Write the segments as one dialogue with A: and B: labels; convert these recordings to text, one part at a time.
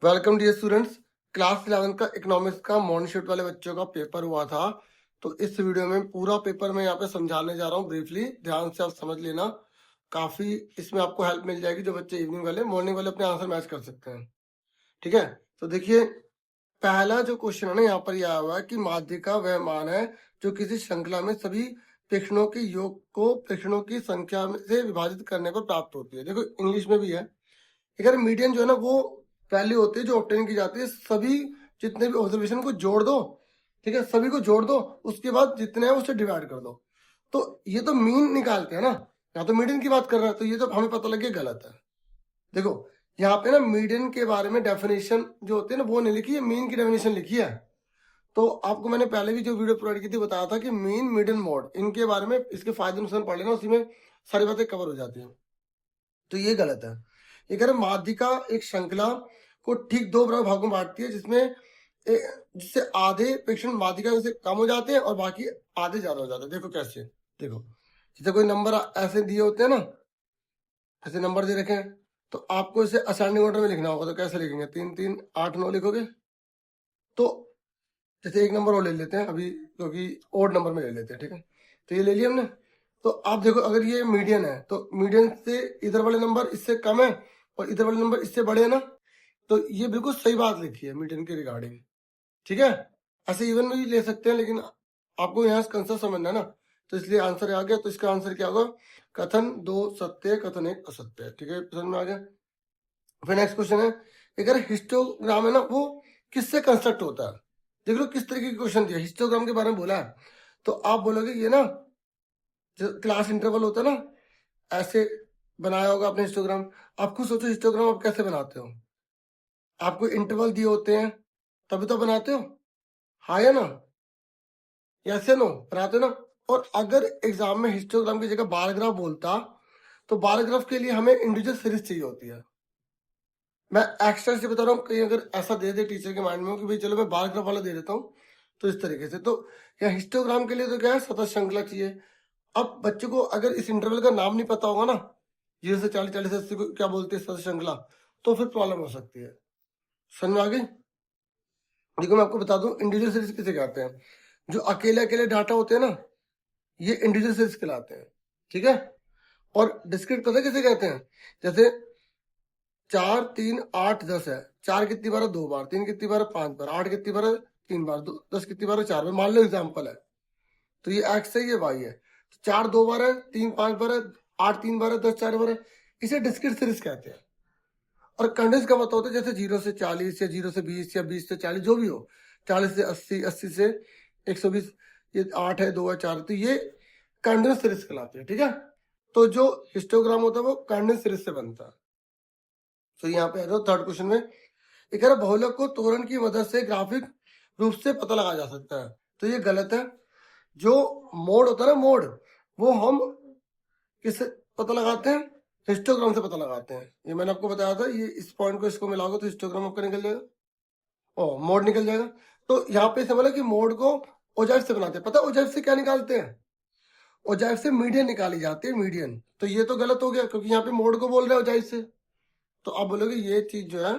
A: Welcome dear students. Class 11 का economics का morning shift वाले बच्चों का पेपर हुआ था, तो इस वीडियो में पूरा पेपर मैं यहाँ पे समझाने जा रहा हूँ ब्रीफली। ध्यान से आप समझ लेना, काफी इसमें आपको हेल्प मिल जाएगी। जो बच्चे इवनिंग वाले मॉर्निंग वाले अपने आंसर मैच कर सकते हैं, ठीक है। तो देखिए, पहला जो क्वेश्चन है ना, यहाँ पर यह आया हुआ है कि माध्यिका वह मान है जो किसी श्रृंखला में सभी प्रेक्षणों के योग को प्रेक्षणों की संख्या से विभाजित करने पर प्राप्त होती है। देखो इंग्लिश में भी है। अगर मीडियन जो है ना वो वैल्यू होती है जो ऑब्टेन की जाती है, सभी जितने भी ऑब्जर्वेशन को जोड़ दो, ठीक है, सभी को जोड़ दो, उसके बाद जितने हैं उससे डिवाइड कर दो। तो ये तो मीन निकालते हैं ना, यहाँ तो मीडियन की बात कर रहा है, तो ये तो हमें पता लग गया गलत है। देखो यहाँ पे ना मीडियन के बारे में डेफिनेशन जो होती है ना वो नहीं लिखी है, मीन की डेफिनेशन लिखी है। तो आपको मैंने पहले भी जो वीडियो प्रोवाइड की थी बताया था कि मीन मीडियन मोड इनके बारे में, इसके फायदे नुकसान पढ़ लेना, उसी में सारी बातें कवर हो जाती हैं। तो ये गलत है। ये कह रहे माध्यिका एक श्रृंखला को ठीक दो बराबर भागों में बांटती है, जिससे आधे प्रेक्षण माध्यिका से कम हो जाते हैं और बाकी आधे ज्यादा हो जाते हैं। देखो कैसे, देखो जैसे कोई नंबर ऐसे दिए होते हैं ना, ऐसे नंबर दे रखे हैं, तो आपको इसे असेंडिंग ऑर्डर में लिखना होगा। तो कैसे लिखेंगे? 3 3 8 9 लिखोगे। तो जैसे एक नंबर और ले लेते हैं अभी, क्योंकि ओड नंबर में ले लेते हैं, ठीक है। तो ये ले लिया हमने। तो आप देखो, अगर ये मीडियन है तो मीडियन से इधर वाले नंबर इससे कम है और इधर वाले नंबर इससे बड़े है ना, तो ये बिल्कुल सही बात लिखी है मीडियन के रिगार्डिंग, ठीक है। ऐसे इवन में भी ले सकते हैं, लेकिन आपको यहाँ कंसेप्ट समझना है ना, तो इसलिए आंसर आ गया। तो इसका आंसर क्या होगा? कथन 2 सत्य, कथन 1 असत्य है, ठीक है, समझ में आ गया। फिर नेक्स्ट क्वेश्चन है, अगर हिस्टोग्राम है ना वो किससे कंस्ट्रक्ट होता है? देख लो किस तरीके की क्वेश्चन दिया, हिस्टोग्राम के बारे में बोला है। तो आप बोलोगे ये ना जो क्लास इंटरवल होता है ना, ऐसे बनाया होगा आपने हिस्टोग्राम। आप खुद सोचो हिस्टोग्राम आप कैसे बनाते हो? आपको इंटरवल दिए होते हैं तभी तो बनाते हो, हाँ या ना? यस या नो? बनाते हो ना। और अगर एग्जाम में हिस्टोग्राम की जगह बार ग्राफ बोलता, तो बार ग्राफ के लिए हमें इंडिविजुअल सीरीज चाहिए होती है। मैं एक्स्ट्रा से बता रहा हूँ, कहीं अगर ऐसा दे दे टीचर के माइंड में कि भाई चलो मैं बार ग्राफ वाला दे देता हूँ, तो इस तरीके से। तो यहाँ हिस्टोग्राम के लिए तो क्या है, सतत श्रृंखला चाहिए। अब बच्चों को अगर इस इंटरवल का नाम नहीं पता होगा ना, 0 से 40, 40 से 80 को क्या बोलते हैं सतत श्रृंखला, तो फिर प्रॉब्लम हो सकती है। समझ में आ गई? देखो मैं आपको बता दूं इंडिविजुअल सीरीज किसे कहते हैं। जो अकेले अकेले डाटा होते हैं ना, ये इंडिविजुअल सीरीज कहलाते हैं, ठीक है। और डिस्क्रीट पता किसे कहते हैं? जैसे 4 3 8 10 है, 4 कितनी बार है? 2 बार, 3 कितनी बार है? 5 बार, 8 कितनी बार है? 3 बार, 10 कितनी बार है? 4 बार। मान लो एग्जाम्पल है, तो ये एक्स है, ये वाई है। 4 2 बार है, 3 5 बार है, 8 3 बार है, 10 4 बार है। इसे डिस्क्रीट सीरीज कहते हैं। और कंडेंस का मतलब होता है जैसे 0 से 40 या 0 से 20 या 20 से 40, जो भी हो, 40 से 80, 80 से 120, ये 8 है, 2 है, 4 है, तो ये कंडेंस सीरीज कहलाते हैं, ठीक है। तो जो हिस्टोग्राम होता है वो कंडेंस सीरीज से बनता है। तो यहाँ पे थर्ड क्वेश्चन में एक बहुलक को त्वरण की मदद से ग्राफिक रूप से पता लगाया जा सकता है, तो ये गलत है। जो मोड होता है ना, मोड, वो हम किससे पता लगाते हैं? हिस्टोग्राम से पता लगाते हैं। ये मैंने आपको बताया था, ये इस पॉइंट को इसको मिलाओगे तो हिस्टोग्राम आपका निकल जाएगा, ओ मोड निकल जाएगा। तो यहाँ पे समझ लो कि मोड को ओजाइफ से बनाते हैं। पता ओजाइफ से क्या निकालते हैं? ओजाइफ से मीडियन निकाली जाती है, मीडियन। तो ये तो गलत हो गया, क्योंकि यहाँ पे मोड को बोल रहे हैं ओजाइफ से, तो आप बोलोगे ये चीज जो है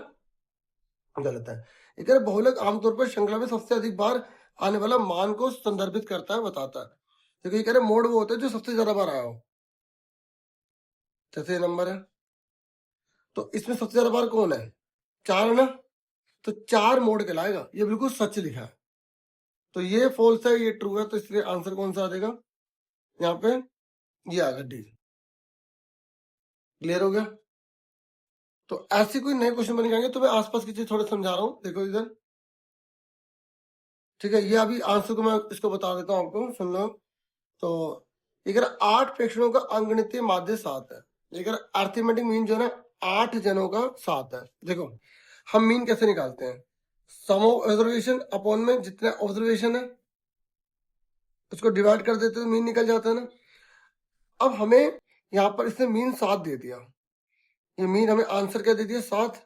A: गलत है। इधर बहुलक आमतौर पर श्रृंखला में सबसे अधिक बार आने वाला मान को संदर्भित करता है, बताता है। देखो ये कह रहे मोड वो होता है जो सबसे ज्यादा बार आया हो, जैसे नंबर है, तो इसमें सबसे ज्यादा बार कौन है? 4 है ना, तो 4 मोड कहलाएगा। ये बिल्कुल सच लिखा है, तो ये फॉल्स है, ये ट्रू है, तो इसलिए आंसर कौन सा आ जाएगा यहाँ पे? ये आ गया डी। क्लियर हो गया? तो ऐसे कोई नए क्वेश्चन बन जाएंगे तो मैं आसपास की चीज थोड़ा समझा रहा हूँ। देखो इधर, ठीक है, ये अभी आंसर को मैं इसको बता देता हूँ आपको, सुन लो। तो अगर 8 प्रेक्षणों का अंगणितीय माध्य 7 है, अगर अर्थमेटिक मीन जो है ना 8 जनों का 7 है। देखो हम मीन कैसे निकालते हैं? सम ऑफ ऑब्जर्वेशन अपॉन में जितना ऑब्जर्वेशन है उसको डिवाइड कर देते तो मीन निकल जाता है ना। अब हमें यहाँ पर इसने मीन 7 दे दिया, ये मीन हमें आंसर क्या दे दिया? 7।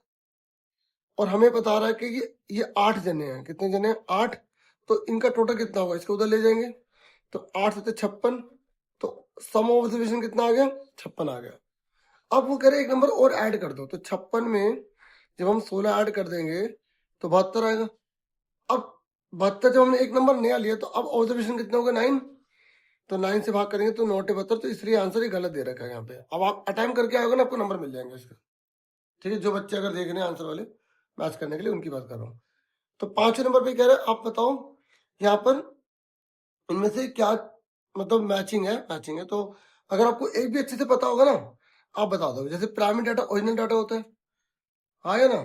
A: और हमें बता रहा है कि ये 8 जने हैं। कितने जने हैं? 8। तो इनका टोटल कितना होगा? इसको उधर ले जाएंगे, तो 8 से 56, तो सम ऑब्जर्वेशन कितना आ गया? 56 आ गया। अब वो कह रहे एक नंबर और ऐड कर दो, तो 56 में जब हम 16 ऐड कर देंगे तो 72 आएगा। अब 72 जब हमने एक नंबर नया लिया तो अब ऑब्जर्वेशन कितना होगा 9, तो 9 से भाग करेंगे तो 9 72, तो इसलिए आंसर ही गलत दे रखा है यहाँ पे। अब आप अटेम्प्ट करके आओगे ना, आपको नंबर मिल जाएंगे इसका। ठीक है, जो बच्चे अगर देख रहे हैं आंसर वाले मैच करने के लिए, उनकी बात कर रहा हूँ। तो 5वें नंबर पे कह रहे हैं आप बताओ यहाँ पर इनमें से क्या मतलब मैचिंग है। तो अगर आपको एक भी अच्छे से पता होगा ना, आप बता दोगे। जैसे प्राइमरी डाटा ओरिजिनल डाटा होता है, आया ना।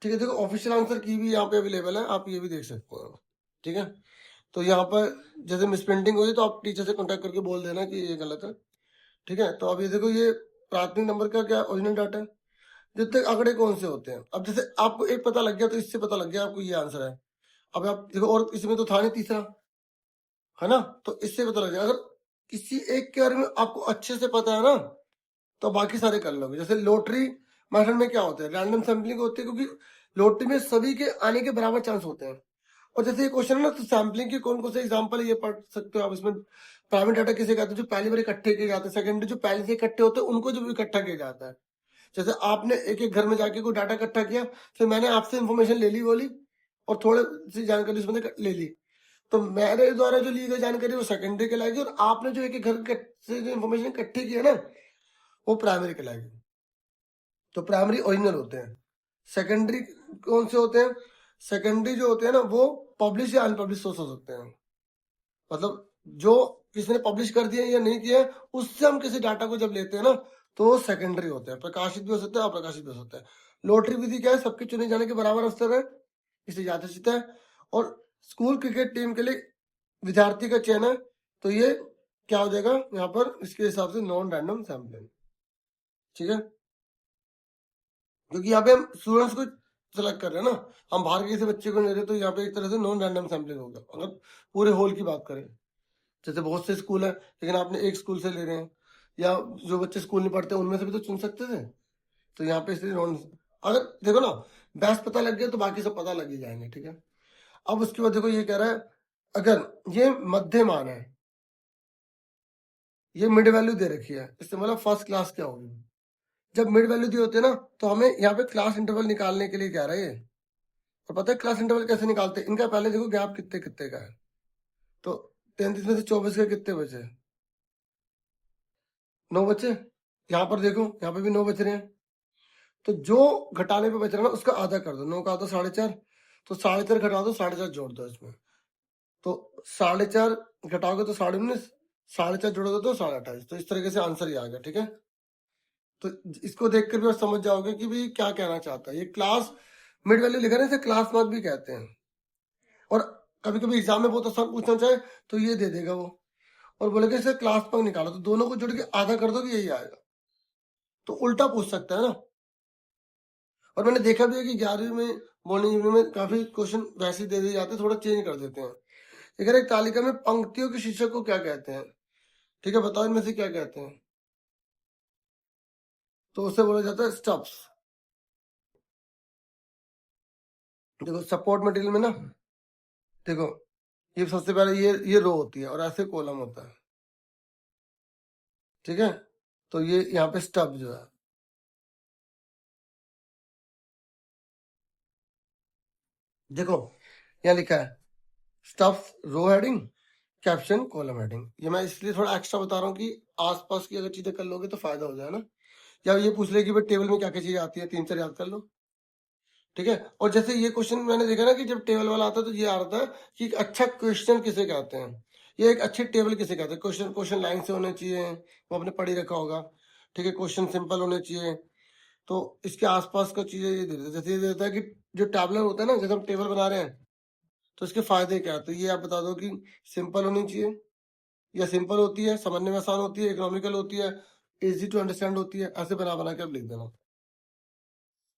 A: ठीक है, देखो ऑफिशियल आंसर की भी यहाँ पे अवेलेबल है, आप ये भी देख सकते हो। ठीक है, तो यहाँ पर जैसे मिसप्रिंटिंग हुई तो आप टीचर से कॉन्टेक्ट करके बोल देना कि ये गलत है। ठीक है, तो अब ये देखो, ये प्राथमिक नंबर का क्या ओरिजिनल डाटा है। जितने आंकड़े कौन से होते हैं, अब जैसे आपको एक पता लग गया तो इससे पता लग गया आपको ये आंसर है। अब आप देखो, और इसमें तो था नहीं तीसरा, है ना, तो इससे पता लग जाएगा। अगर किसी एक के बारे में आपको अच्छे से पता है ना, तो बाकी सारे कर लोगे। जैसे लॉटरी मेथड में क्या होता है, रैंडम सैम्पलिंग होती है, क्योंकि लॉटरी में सभी के आने के बराबर चांस होते हैं। और जैसे ये क्वेश्चन है ना, तो सैम्पलिंग के कौन कौन से एग्जांपल है ये पढ़ सकते हो आप इसमें। प्राइमरी डाटा किसे कहते हैं, जो पहली बार इकट्ठे किए जाते हैं। सेकेंडरी जो पहले से इकट्ठे होते हैं उनको जो इकट्ठा किया जाता है। जैसे आपने एक एक घर में जाके कोई डाटा इकट्ठा किया, फिर मैंने आपसे इन्फॉर्मेशन ले ली बोली, और थोड़ी सी जानकारी उसमें ले ली, तो मेरे द्वारा जो ली गई जानकारी वो सेकेंडरी कहलाएगी, और आपने जो एक एक घर से जो इन्फॉर्मेशन इकट्ठी की है ना, वो प्राइमरी कहलाएगी। तो प्राइमरी ओरिजिनल होते हैं। सेकेंडरी कौन से होते हैं, सेकेंडरी जो होते हैं ना, वो पब्लिश या अनपब्लिश सोर्स हो सकते हैं। मतलब जो किसी ने पब्लिश कर दिया या नहीं किया, उससे हम किसी डाटा को जब लेते हैं ना, तो वो सेकेंडरी होते हैं। प्रकाशित भी हो सकता है, अप्रकाशित भी हो सकता है। लॉटरी विधि क्या है, सबके चुने जाने के बराबर अवसर है, इसलिए यादृच्छिक है। और स्कूल क्रिकेट टीम के लिए विद्यार्थी का चयन है, तो ये क्या हो जाएगा यहाँ पर, इसके हिसाब से नॉन रैंडम सैम्पलिंग। ठीक है, क्योंकि यहाँ पे हम स्टूडेंट्स को सेलेक्ट कर रहे हैं ना, हम बाहर के किसी बच्चे को नहीं रहे, तो यहाँ पे एक तरह से नॉन रैंडम सैम्पलिंग होगा। अगर पूरे होल की बात करें, जैसे बहुत से स्कूल है, लेकिन आपने एक स्कूल से ले रहे हैं, या जो बच्चे स्कूल नहीं पढ़ते उनमें से भी तो चुन सकते थे। तो यहाँ पे इसलिए नॉन, अगर देखो ना बेस्ट पता लग गया तो बाकी सब पता लग ही जाएंगे। ठीक है, अब उसके बाद देखो ये कह रहा है, अगर ये मध्य मान है, ये मिड वैल्यू दे रखी है, इससे मतलब फर्स्ट क्लास क्या होगी। जब मिड वैल्यू दी होती है ना, तो हमें यहाँ पे क्लास इंटरवल निकालने के लिए कह रहा है ये। और पता है क्लास इंटरवल कैसे निकालते हैं, इनका पहले देखो गैप कितने कितने का है। तो 33 में से 24 के कितने बचे, 9 बचे। यहाँ पर देखो, यहाँ पे भी 9 बच रहे हैं, तो जो घटाने पे बच रहा है ना उसका आधा कर दो। 9 का आधा 4.5, तो 4.5 घटा दो, 4.5 जोड़ दो इसमें, तो 4.5 घटाओगे तो 19.5, 4.5 जोड़ोगे तो 28.5। तो इस तरीके से आंसर ही आ गया। ठीक है, तो इसको देखकर भी आप समझ जाओगे कि भाई क्या कहना चाहता है। ये क्लास मिड वैल्यू लिखा है, इसे क्लास मार्क भी कहते हैं। और कभी कभी एग्जाम में बहुत आसान पूछना चाहे तो ये दे देगा वो, और बोलेगा इसे क्लास मार्क निकालो, तो दोनों को जोड़ के आधा कर दो कि यही आएगा। तो उल्टा पूछ सकता है ना। और मैंने देखा भी है कि 11वीं में मॉर्निंग इवनिंग में काफी क्वेश्चन वैसे ही दे दिए जाते हैं, थोड़ा चेंज कर देते हैं। अगर एक तालिका में पंक्तियों के शीर्षक को क्या कहते हैं, ठीक है, बताओ इनमें से क्या कहते हैं। तो उसे बोला जाता है स्टब्स। देखो सपोर्ट मटेरियल में ना, देखो ये सबसे पहले ये रो होती है और ऐसे कॉलम होता है। ठीक है, तो ये यहाँ पे स्टब जो है, देखो यहाँ लिखा है स्टफ रो हेडिंग, कैप्शन कॉलम हेडिंग। ये मैं इसलिए थोड़ा एक्स्ट्रा बता रहा हूँ कि आसपास की अगर चीजें कर लोगे तो फायदा हो जाए ना। या ये पूछ ले कि भाई टेबल में क्या क्या चीजें आती है, 3 4 याद कर लो। ठीक है, और जैसे ये क्वेश्चन मैंने देखा ना कि जब टेबल वाला आता है तो ये आ रहा था कि एक अच्छा क्वेश्चन किसे कहते हैं, ये एक अच्छी टेबल किसे कहते हैं। क्वेश्चन क्वेश्चन लाइन से होने चाहिए, वो आपने पढ़ी रखा होगा। ठीक है, क्वेश्चन सिंपल होने चाहिए। तो इसके आसपास का चीजें ये देता है, जैसे ये देता है कि जो टैबलर होता है ना, जैसे हम टेबल बना रहे हैं तो इसके फायदे क्या है, तो ये आप बता दो कि सिंपल होनी चाहिए, या सिंपल होती है, समझने में आसान होती है, इकोनॉमिकल होती है, इजी टू अंडरस्टैंड होती है। ऐसे बना बना के आप लिख देना।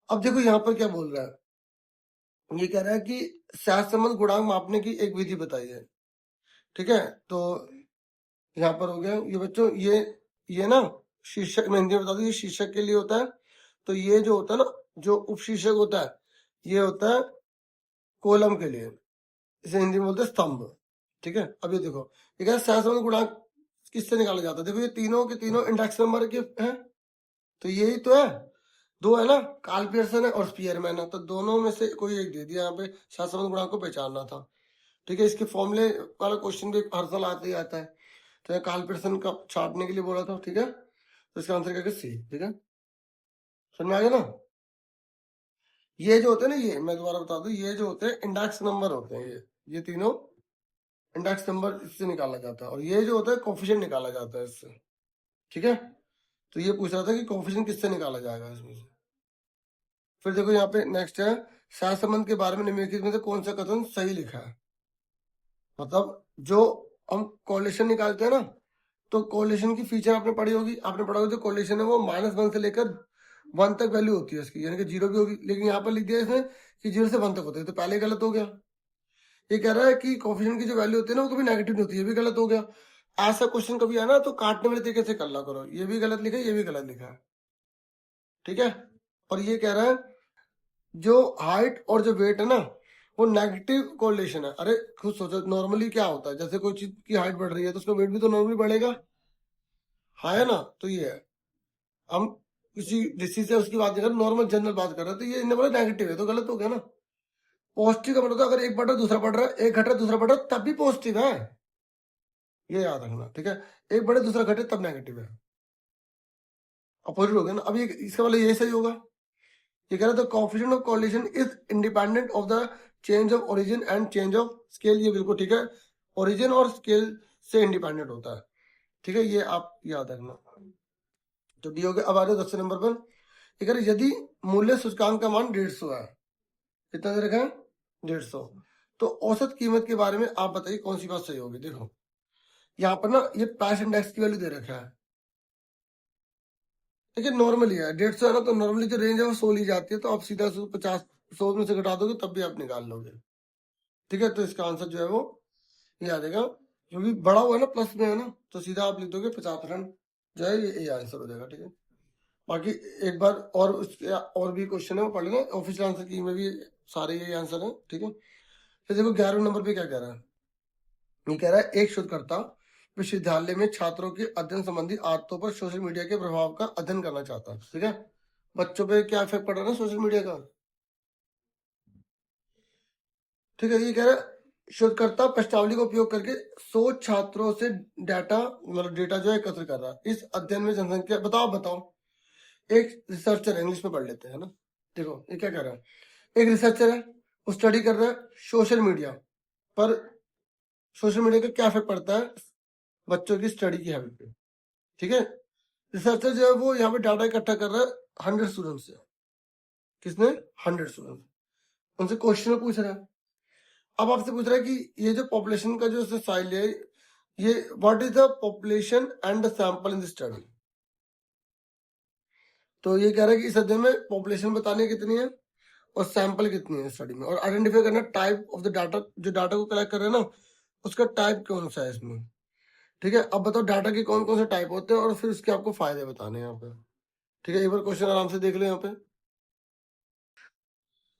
A: अब देखो यहाँ पर क्या बोल रहा है, ये कह रहा है कि सहसंबंध गुणांक मापने की एक विधि बताइए। ठीक है, तो यहाँ पर हो गया ये बच्चों, ये ना शीर्षक में हिंदी में बता दूं, ये शीर्षक के लिए होता है। तो ये जो होता है ना, जो उपशीर्षक होता है, ये होता है कॉलम के लिए, इसे हिंदी में बोलते हैं स्तंभ। ठीक है, अब ये देखो, ये कहता है सहसंबंध गुणांक किससे निकाला जाता है। देखो ये तीनों के तीनों इंडेक्स नंबर के हैं, तो यही तो है। दो है ना, कार्ल पियर्सन है और स्पीयरमैन है, तो दोनों में से कोई एक दे दिया यहाँ पे, सहसंबंध गुणांक को पहचानना था। ठीक है, इसके फॉर्मूले वाला क्वेश्चन भी हर साल आते ही आता है, तो ये कार्ल पियर्सन का छापने के लिए बोला था। ठीक है, तो इसका आंसर क्या सी। ठीक है, समझ में आ गया ना। ये जो होते हैं ना, ये मैं दोबारा बता दूं, ये जो होते हैं इंडेक्स नंबर होते हैं, ये तीनों इंडेक्स नंबर इससे निकाला जाता है, और ये जो होता है कोफिशिएंट निकाला जाता है इससे। ठीक है, तो ये पूछ रहा था कि कोफिशिएंट किससे निकाला जाएगा इसमें से। फिर देखो यहाँ पे नेक्स्ट है, सहसंबंध के बारे में निम्नलिखित में से कौन सा कथन सही लिखा है। मतलब जो हम कोलेशन निकालते हैं ना, तो कोलेशन की फीचर आपने पढ़ी होगी, आपने पढ़ा होगा जो कोलेशन है वो -1 से लेकर 1 तक वैल्यू होती है इसकी, यानी कि 0 भी होगी, लेकिन यहाँ पर लिख दिया इसने कि 0 से 1 तक होते हैं, तो पहले गलत हो गया। ये कह रहा है कि कोफिशिएंट की जो वैल्यू होती है ना वो कभी नेगेटिव नहीं होती, ये भी गलत हो गया। ऐसा क्वेश्चन कभी आना तो काटने वाले तरीके से कर ला करो, ये भी गलत लिखा है, ये भी गलत लिखा है। ठीक है, और ये कह रहा है जो हाइट और जो वेट है ना वो नेगेटिव कोरिलेशन है। अरे खुद सोचो, नॉर्मली क्या होता है, जैसे कोई चीज की हाइट बढ़ रही है तो उसका वेट भी तो नॉर्मली बढ़ेगा, हाँ है ना। तो ये है, हम किसी डिसीज से उसकी बात नहीं कर रहे, नॉर्मल जनरल बात कर रहे हैं, तो ये इन्हें बोला नेगेटिव है तो गलत हो गया ना। पॉजिटिव का मतलब अगर एक बढ़ रहा है दूसरा बढ़ रहा है, एक घट रहा है दूसरा बढ़ रहा है, तब भी पॉजिटिव है, ये याद रखना। ठीक है, एक बढ़े दूसरा घटे तब नेगेटिव है, अपोजिट हो गया ना। अब ये इसका मतलब ये सही होगा। ये कह रहा था coefficient of correlation is independent of the change of origin and change of scale, ये बिल्कुल ठीक है, ओरिजिन और स्केल से इंडिपेंडेंट होता है। ठीक है, ये आप याद रखना। तो डी हो गया। अब आ जाओ 10 नंबर पर, ये कह रहे यदि मूल्य सूचकांक का मान 150 है, कितना दे रखा है 150, तो औसत कीमत के बारे में आप बताइए कौन सी बात सही होगी। देखो यहाँ पर ना ये प्राइस इंडेक्स की वैल्यू दे रखा है, देखिए नॉर्मली है 150 है ना, तो नॉर्मली जो रेंज है वो 100 ली जाती है, तो आप सीधा 50 100 में से घटा दोगे तब भी आप निकाल लोगे। ठीक है, तो इसका आंसर जो है वो ये आ जाएगा, क्योंकि बड़ा हुआ है ना प्लस में है ना, तो सीधा आप लिख दोगे 50% जो है ये आंसर हो जाएगा। ठीक है, बाकी एक बार और उसके और भी क्वेश्चन है वो पढ़ लेना, ऑफिशियल आंसर की में भी सारे यही आंसर है। ठीक है, फिर देखो 11वें नंबर पे क्या कह रहा है, ये कह रहा है एक शोधकर्ता विश्वविद्यालय में छात्रों के अध्ययन संबंधी आदतों पर सोशल मीडिया के प्रभाव का अध्ययन करना चाहता है। ठीक है, बच्चों पे क्या इफेक्ट पड़ रहा है ना सोशल मीडिया का। ठीक है, ये कह रहा है शोधकर्ता प्रश्नावली का उपयोग करके 100 छात्रों से डाटा मतलब डेटा जो है एकत्र कर रहा है। इस अध्ययन में जनसंख्या बताओ। एक रिसर्चर है, इंग्लिश में पढ़ लेते हैं ना। देखो ये क्या कर रहा है, एक रिसर्चर है वो स्टडी कर रहा है सोशल मीडिया पर, सोशल मीडिया का क्या इफेक्ट पड़ता है बच्चों की स्टडी की हैबिट पे। ठीक है, रिसर्चर जो है वो यहाँ पे डाटा इकट्ठा कर रहा है 100 स्टूडेंट से, किसने 100 स्टूडेंट, उनसे क्वेश्चन पूछ रहा है। अब आपसे पूछ रहा है कि ये जो पॉपुलेशन का जो साइल है, ये what is the population and the sample in the study. तो ये कह रहा है कि इस अध्ययन में पॉपुलेशन बतानी कितनी है और सैंपल कितनी है स्टडी में, और आइडेंटिफाई करना टाइप ऑफ द डाटा, जो डाटा को कलेक्ट कर रहे हैं ना उसका टाइप कौन सा है इसमें। ठीक है, अब बताओ डाटा के कौन कौन से टाइप होते हैं और फिर उसके आपको फायदे बताने हैं यहाँ पे। ठीक है, एक बार क्वेश्चन आराम से देख लो यहाँ पे।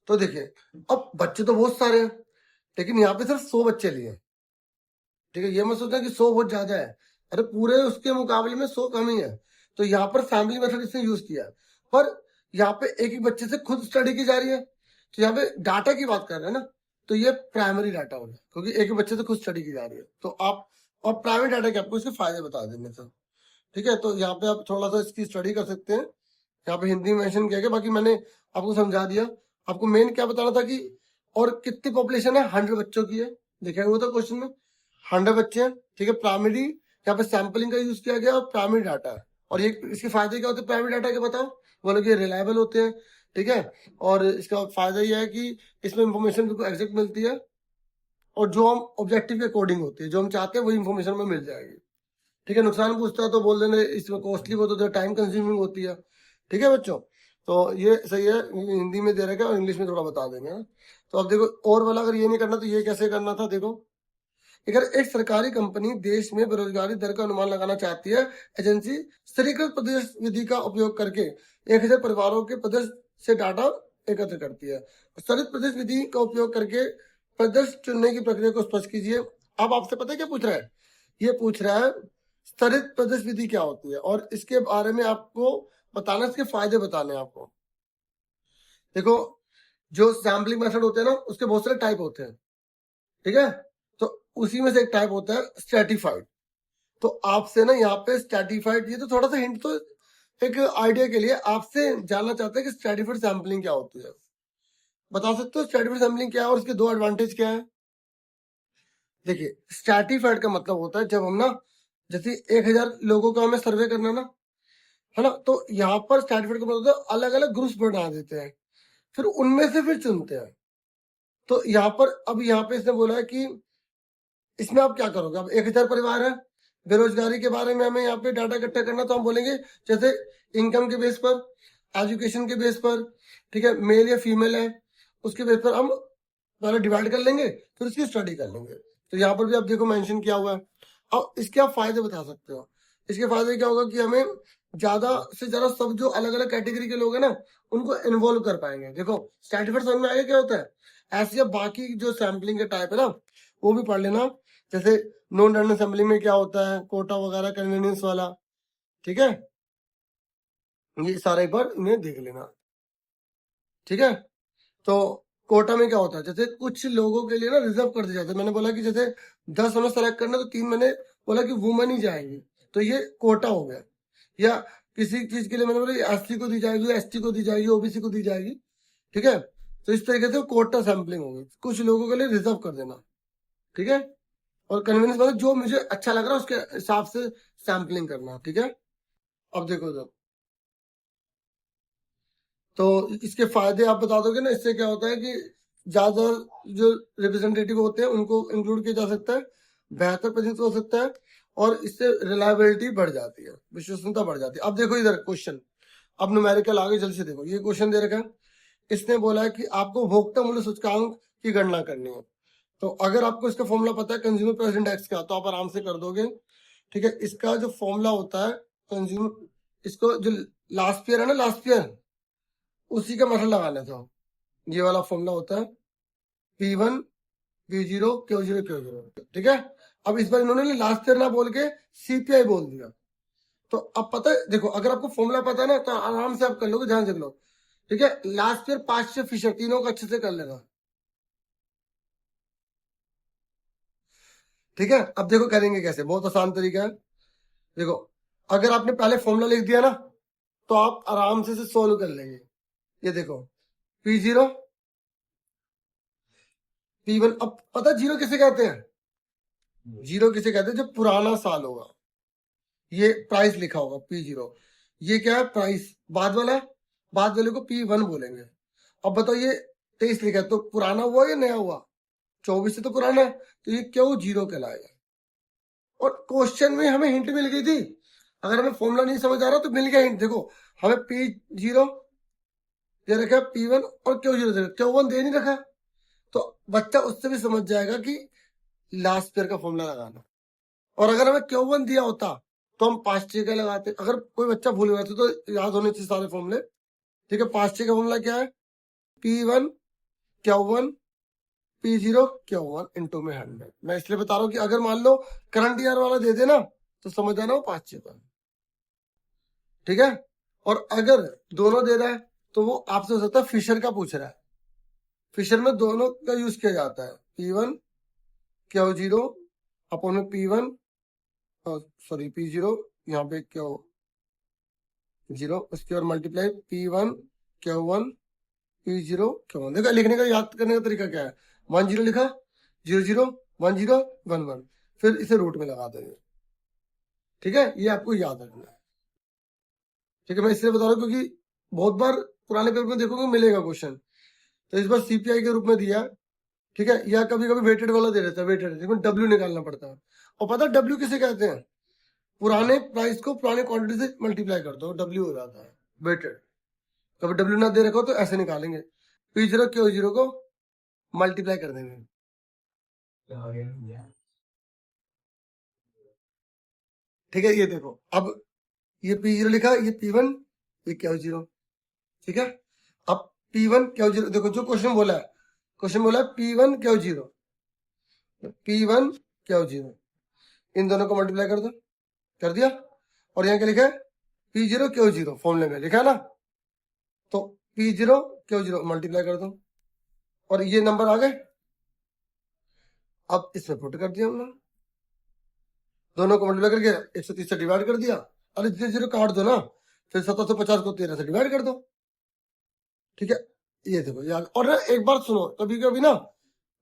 A: तो देखिए अब बच्चे तो बहुत सारे हैं, लेकिन यहाँ पे सिर्फ 100 बच्चे लिए। ठीक है, ये मत सोचना कि 100 बहुत ज्यादा है, अरे पूरे उसके मुकाबले में 100 कम ही है। तो यहाँ पर फैमिली मेथड इसने यूज किया, पर यहाँ पे एक एक बच्चे से खुद स्टडी की जा रही है, तो यहाँ पे डाटा की बात कर रहे हैं ना, तो ये प्राइमरी डाटा होगा, क्योंकि एक एक बच्चे से खुद स्टडी की जा रही है। तो आप और प्राइमरी डाटा के आपको इसके फायदे बता देंगे सर। ठीक है, तो यहाँ पे आप थोड़ा सा इसकी स्टडी कर सकते हैं, यहाँ पे हिंदी में मेंशन किया गया, बाकी मैंने आपको समझा दिया। आपको मेन क्या बताना था कि और कितनी पॉपुलेशन है 100 बच्चों की है, देखा हुआ था क्वेश्चन में 100 बच्चे हैं। ठीक है, प्राइमरी यहाँ पे सैंपलिंग का यूज किया गया और प्राइमरी डाटा है, और ये इसके फायदे क्या होते हैं प्राइमरी डाटा के बताओ, बोलो कि रिलायबल होते हैं। ठीक है, और इसका फायदा यह है कि इसमें इंफॉर्मेशन बिल्कुल एग्जैक्ट मिलती है, और जो हम ऑब्जेक्टिव के अकॉर्डिंग होती है, जो हम चाहते हैं वही इंफॉर्मेशन में मिल जाएगी। ठीक है, नुकसान पूछता है तो बोल देना इसमें कॉस्टली वो तो टाइम कंज्यूमिंग होती है। ठीक है बच्चों, तो ये सही है, हिंदी में दे रखा है और इंग्लिश में थोड़ा बता देंगे ना। तो अब देखो और वाला अगर ये नहीं करना तो ये कैसे करना था। देखो अगर एक सरकारी कंपनी देश में बेरोजगारी दर का अनुमान लगाना चाहती है, एजेंसी स्तरीकृत प्रदेश विधि का उपयोग करके 1000 परिवारों के प्रदेश से डाटा एकत्र करती है। स्तरित प्रदेश विधि का उपयोग करके प्रदेश चुनने की प्रक्रिया को स्पष्ट कीजिए। अब आपसे पता है क्या पूछ रहा है, ये पूछ रहा है स्तरित प्रदेश विधि क्या होती है, और इसके बारे में आपको बताना, इसके फायदे बताने हैं आपको। देखो जो सैम्पलिंग मेथड होते हैं ना उसके बहुत सारे टाइप होते हैं, ठीक है। तो उसी में से एक टाइप होता है स्ट्रेटिफाइड। तो आपसे ना यहाँ पे स्ट्रेटिफाइड, ये तो थोड़ा सा हिंट तो एक आइडिया के लिए आपसे जानना चाहते हैं कि स्ट्रेटिफाइड सैम्पलिंग क्या होती है। बता सकते हो स्ट्रेटिफाइड सैम्पलिंग क्या है और इसके दो एडवांटेज क्या है? देखिए स्ट्रेटिफाइड का मतलब होता है जब हम ना, जैसे 1000 लोगों का हमें सर्वे करना ना, है ना, तो यहाँ पर स्ट्रेटिफाइड का मतलब होता है अलग अलग ग्रुप्स बना देते हैं, फिर उनमें से फिर चुनते हैं। तो यहाँ पर अब यहाँ पे इसने बोला है कि इसमें आप क्या करोगे। अब 1000 परिवार है, बेरोजगारी के बारे में हमें यहाँ पे डाटा इकट्ठा करना, तो हम बोलेंगे जैसे इनकम के बेस पर, एजुकेशन के बेस पर, ठीक है, मेल या फीमेल है उसके बेस पर हम पहले डिवाइड कर लेंगे, फिर उसकी स्टडी कर लेंगे। तो यहाँ पर भी आप देखो मेंशन किया हुआ है। अब इसके आप फायदे बता सकते हो। इसके फायदे क्या होगा कि हमें ज्यादा से ज्यादा सब जो अलग अलग कैटेगरी के लोग हैं ना उनको इन्वॉल्व कर पाएंगे। देखो स्ट्रेटिफाइड समझ में आएगा क्या होता है। ऐसे अब बाकी जो सैम्पलिंग के टाइप है ना वो भी पढ़ लेना, जैसे नॉन रैंडम सैम्पलिंग में क्या होता है, कोटा वगैरह, कन्वीनियंस वाला, ठीक है, ये सारा एक बार इन्हें देख लेना, ठीक है। तो कोटा में क्या होता है, जैसे कुछ लोगों के लिए ना रिजर्व कर दिया जाता है। मैंने बोला कि जैसे 10 हमें सेलेक्ट करना, तो 3 मैंने बोला कि वुमेन ही जाएंगी, तो ये कोटा हो गया। या किसी चीज के लिए मैंने बोला एससी को दी जाएगी, एसटी को दी जाएगी, ओबीसी को दी जाएगी, ठीक है। तो इस तरीके से कोटा सैम्पलिंग होगी, कुछ लोगों के लिए रिजर्व कर देना, ठीक है। और कन्वीनियंस मतलब जो मुझे अच्छा लग रहा है उसके हिसाब से सैम्पलिंग करना, ठीक है। अब देखो जब, तो इसके फायदे आप बता दोगे ना, इससे क्या होता है कि ज्यादा जो रिप्रेजेंटेटिव होते हैं उनको इंक्लूड किया जा सकता है, बेहतर प्रतिनिधित्व हो सकता है, और इससे रिलायबिलिटी बढ़ जाती है, विश्वसनीयता बढ़ जाती है। अब देखो इधर क्वेश्चन, अब न्यूमेरिकल आगे जल्दी से देखो, ये क्वेश्चन दे रखा है। इसने बोला है कि आपको उपभोक्ता मूल्य सूचकांक की गणना करनी है। तो अगर आपको इसका फॉर्मूला पता है कंज्यूमर प्राइस इंडेक्स का, तो आप आराम से कर दोगे, ठीक है। इसका जो फॉर्मूला होता है कंज्यूमर, इसको जो लास्ट ईयर है ना, लास्ट ईयर उसी का मतलब लगाना था। ये वाला फॉर्मूला होता है P1 P0 Q0 Q0, ठीक है। अब इस बार इन्होंने लास्ट ईयर ना बोल के सीपीआई बोल दिया। तो अब पता है, देखो अगर आपको फॉर्मूला पता है ना तो आराम से आप कर लोगे, ध्यान से कर लो, ठीक है। लास्ट ईयर 500%, तीनों का अच्छे से कर लेना, ठीक है। अब देखो करेंगे कैसे, बहुत आसान तरीका है। देखो अगर आपने पहले फॉर्मूला लिख दिया ना तो आप आराम से सोल्व कर लेंगे। ये देखो P0 P1, अब पता जीरो किसे कहते हैं, जीरो किसे कहते हैं, जो पुराना साल होगा, ये प्राइस लिखा होगा P0, ये क्या है प्राइस, बाद वाला है, बाद वाले को P1 बोलेंगे। अब बताओ ये 23 लिखा है तो पुराना हुआ या नया हुआ, 24 से तो पुराना है, तो ये क्यों जीरो कहलाएगा। और क्वेश्चन में हमें हिंट मिल गई थी, अगर हमें फॉर्मूला नहीं समझ आ रहा तो मिल गया हिंट। देखो हमें P0 दे रखा, P1 और Q0 दे रखा, Q1 दे नहीं रखा, तो बच्चा उससे भी समझ जाएगा कि लास्ट ईयर का फॉर्मूला लगाना। और अगर हमें Q1 दिया होता तो हम 5 का लगाते। अगर कोई बच्चा भूल गया तो याद होने चाहिए सारे फॉर्मूले, ठीक है। 5 का फॉर्मूला क्या है, P1 Q1 P0 Q1 into में 100। मैं इसलिए बता रहा हूँ कि अगर मान लो करंट ईयर वाला दे देना तो समझ जाना वो 5 का, ठीक है। और अगर दोनों दे रहा है तो वो आपसे हो सकता है फिशर का पूछ रहा है, फिशर में दोनों का यूज किया जाता है, P1 Q0 अपॉन में P1, सॉरी P0, यहाँ पे Q0, उसके और multiply P1 Q1 P0 Q1। देखो लिखने का, याद करने का तरीका क्या है, 10 लिखा, 00 10 11, फिर इसे रूट में लगा देंगे, ठीक है। ये आपको याद रखना है, ठीक है। मैं इसलिए बता रहा हूँ क्योंकि बहुत बार पुराने पेपर में देखोगे मिलेगा क्वेश्चन, तो इस बार सीपीआई के रूप में दिया, ठीक है। या कभी कभी वेटेड वाला दे देता है, वेटेड जिसमें डब्ल्यू निकालना पड़ता है। और पता है डब्ल्यू किसे कहते हैं, पुराने प्राइस को पुराने क्वांटिटी से मल्टीप्लाई कर दो, डब्ल्यू हो जाता है वेटेड। कभी डब्ल्यू ना दे रखो तो ऐसे निकालेंगे, P0 Q0 को मल्टीप्लाई कर देंगे, ठीक है। ये देखो अब ये P0 लिखा, ये P1, ये Q0, ठीक है। अब P1 Q0 देखो, जो क्वेश्चन बोला है, क्वेश्चन बोला है P1 Q0, P1 Q0, इन दोनों को मल्टीप्लाई कर दो, कर दिया। और यहाँ क्या लिखा है, P0 Q0 फॉर्मूले में लिखा है ना, तो P0 क्यों 0 मल्टीप्लाई कर दो और ये नंबर आ गए। अब इसमें पुट कर दिया हमने, दोनों को मल्टीप्लाई करके 130 से डिवाइड कर दिया। अरे 0 काट दो ना, फिर 750 को 13 से डिवाइड कर दो। ठीक है, ये देखो यार। और ना एक बार सुनो, कभी कभी ना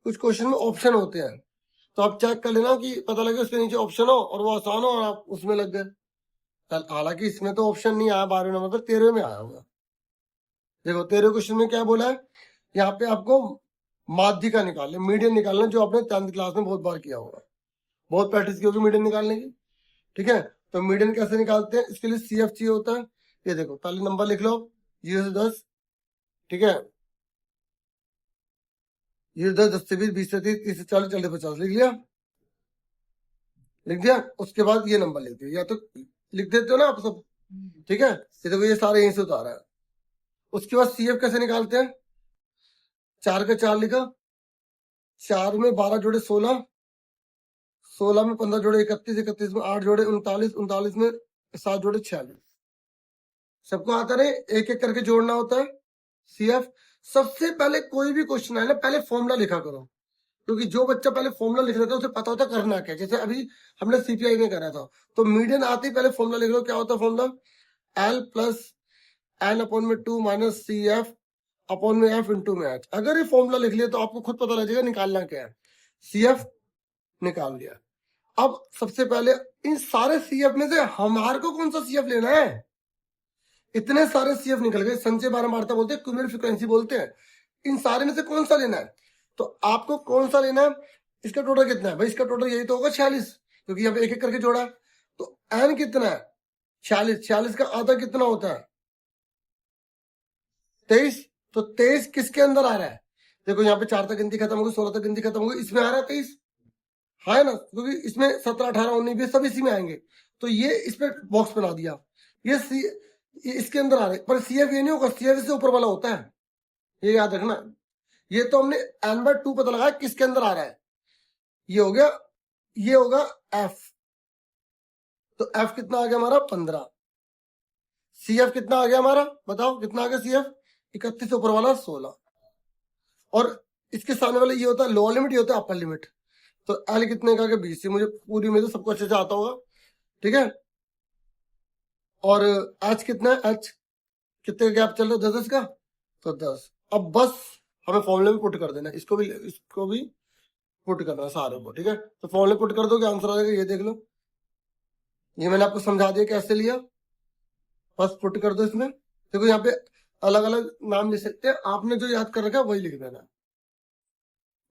A: कुछ क्वेश्चन में ऑप्शन होते हैं, तो आप चेक कर लेना कि पता लगे उसके नीचे ऑप्शन हो और वो आसान हो और आप उसमें लग गए। हालांकि इसमें तो ऑप्शन नहीं आया 12वें नंबर पर, 13वें में आया होगा। देखो 13वें क्वेश्चन में क्या बोला है, यहाँ पे आपको माध्यिका निकालना, मीडियन निकालना, जो आपने 10th क्लास में बहुत बार किया होगा, बहुत प्रैक्टिस की होगी मीडियन निकालने की। ठीक है, तो मीडियन कैसे निकालते हैं, इसके लिए CF चाहिए होता है। ये देखो पहले नंबर लिख लो 0 से 10। ठीक है, 0 से 10, 10 से 20, 20 से 30, 30 से 40, 40 से 50 लिख लिया। लिख दिया, उसके बाद ये नंबर लिख दिया, या तो लिख देते हो ना आप सब। ठीक है, ये देखो ये सारे यहीं से उतारा है। उसके बाद CF कैसे निकालते हैं, 4 का 4 लिखा, 4 में 12 जोड़े 16, 16 में 15 जोड़े 31, 31 में 8 जोड़े 39, 39 में 7 जोड़े 46। सबको आता रहे, एक एक करके जोड़ना होता है। CF सबसे पहले कोई भी क्वेश्चन है ना, पहले फॉर्मूला लिखा करो, क्योंकि जो बच्चा पहले फॉर्मूला लिख लेता है उसे पता होता है करना क्या। जैसे अभी हमने CPI में करा था, तो मीडियन आते ही पहले फॉर्मूला लिख लो। क्या होता है formula, L plus N upon में 2 माइनस CF अपॉन में F इंटू में H। अगर ये फॉर्मूला लिख लिया तो आपको खुद पता लग जाएगा निकालना क्या है। CF निकाल लिया। अब सबसे पहले इन सारे CF में से हमारे को कौन सा CF लेना है, इतने सारे CF निकल गए। संचय बारंबारता बोलते हैं, क्यूमुलेटिव फ्रीक्वेंसी बोलते हैं। इन सारे में से कौन सा लेना है, तो आपको कौन सा लेना है, इसका टोटल कितना है भाई, इसका टोटल यही तो होगा 46, क्योंकि यहाँ पे एक एक करके जोड़ा है। तो N कितना है 46, 46 का आधा कितना होता है 23। तो 23 किसके अंदर आ रहा है, देखो यहाँ पे 4 तक गिनती खत्म होगी, 16 तक गिनती खत्म होगी, इसमें आ रहा है 23, है ना, क्योंकि इसमें 17, 18, 19, 20 सब इसी में आएंगे। तो ये इस पे बॉक्स बना दिया, ये इसके अंदर आ रहे, पर CF ये नहीं होगा, CF से ऊपर वाला होता है, ये याद रखना। ये तो हमने N/2 पता लगाया किसके अंदर आ रहा है, ये हो गया, ये होगा F। तो F कितना आ गया हमारा 15। CF कितना आ गया हमारा, बताओ कितना आ गया CF, 31 से ऊपर वाला 16। और इसके सामने वाला ये होता है लोअर लिमिट, ये होता है अपर लिमिट। तो L कितने का 20, मुझे पूरी में तो सबको अच्छे से आता होगा। ठीक है, और H कितना है, H कितने का गैप चल रहा है 10 का, तो 10। अब बस हमें फॉर्मूले में पुट कर देना, इसको भी पुट करना है सारे को। ठीक है, तो फॉर्मूले पुट कर दो, क्या आंसर आ जाएगा ये देख लो। ये मैंने आपको समझा दिया कैसे लिया, बस पुट कर दो इसमें। देखो यहाँ पे अलग अलग नाम लिख सकते हैं, आपने जो याद कर रखा है वही लिख देना,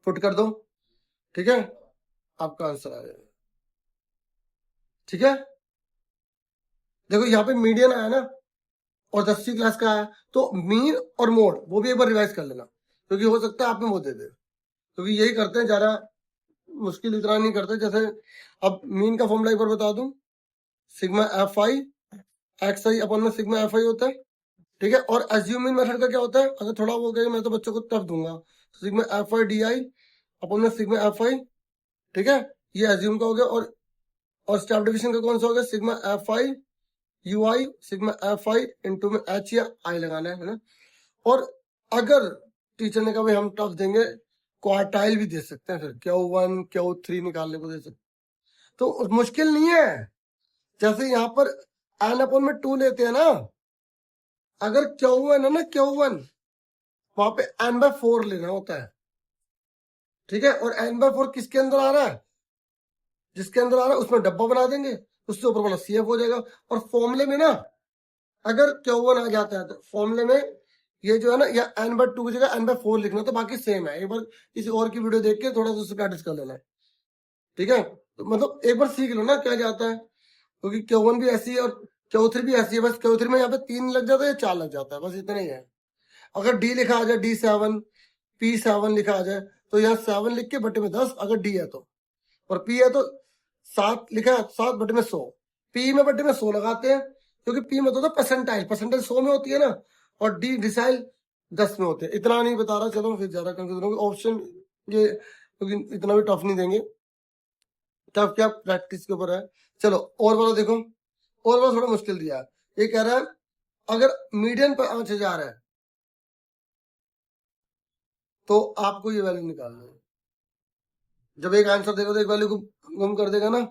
A: पुट कर दो। ठीक है, आपका आंसर आ जाएगा। ठीक है, देखो यहाँ पे मीडियन आया ना और 10वीं क्लास का आया, तो मीन और मोड वो भी एक बार रिवाइज कर लेना, क्योंकि हो सकता है आप में वो दे दे, क्योंकि यही करते हैं, ज्यादा मुश्किल इतना नहीं करते। जैसे अब मीन का फॉर्मूला एक बार बता दूं, सिग्मा FI XI अपॉन में सिग्मा FI होता है। ठीक है, और एज्यूमिंग मेथड का क्या होता है, अगर थोड़ा वो कहे मैं तो बच्चों को टफ दूंगा, सिग्मा FI DI अपॉन में सिग्मा FI। ठीक है, ये एज्यूम का हो गया। और स्टेप डिवीजन का कौन सा हो गया, sigma FI UI sigma FI into में H या I लगाना है ना। और अगर टीचर ने कहा भाई हम टफ देंगे, क्वार्टाइल भी दे सकते हैं, फिर Q1 Q3 निकालने को दे सकते, तो मुश्किल नहीं है। जैसे यहाँ पर N अपॉन में 2 लेते हैं ना, अगर Q1 है ना, Q1 वहां पे N/4 लेना होता है। ठीक है, और N/4 किसके अंदर आ रहा है, जिसके अंदर आ रहा है उसमें डब्बा बना देंगे, उससे ऊपर वाला CF हो जाएगा। और फॉर्मूले में ना अगर Q1 आ जाता है तो फॉर्मूले में ये जो है ना, या N/2 की जगह N/4 लिखना, तो बाकी सेम है। एक बार किसी और की वीडियो देख के थोड़ा सा उससे प्रैक्टिस कर लेना है। ठीक है, तो मतलब एक बार सीख लो ना क्या जाता है, क्योंकि Q1 भी ऐसी है और Q3 भी ऐसी है। बस Q3 में यहाँ पे 3 लग जाता है या 4 लग जाता है, बस इतना ही है। अगर D लिखा आ जाए, D7 P7 लिखा आ जाए, तो यहाँ 7 लिख के बटे में 10 अगर D है तो, और P है तो 7 लिखा है, 7 बटे में 100, P में बटे में 100 लगाते हैं, क्योंकि P में तो होता है परसेंटाइल, परसेंटाइल 100 में होती है ना, और D डिसाइल 10 में होते हैं। इतना नहीं बता रहा, चलो फिर ज्यादा कंफ्यूजन होगी। ऑप्शन ये क्योंकि इतना भी टफ नहीं देंगे, टफ क्या प्रैक्टिस के ऊपर है। चलो और वाला देखो, और वाला थोड़ा मुश्किल दिया है। ये कह रहा है अगर मीडियन 5000 है तो आपको ये वैल्यू निकालना है। जब एक आंसर देगा तो एक वैल्यू को गुम कर देगा ना,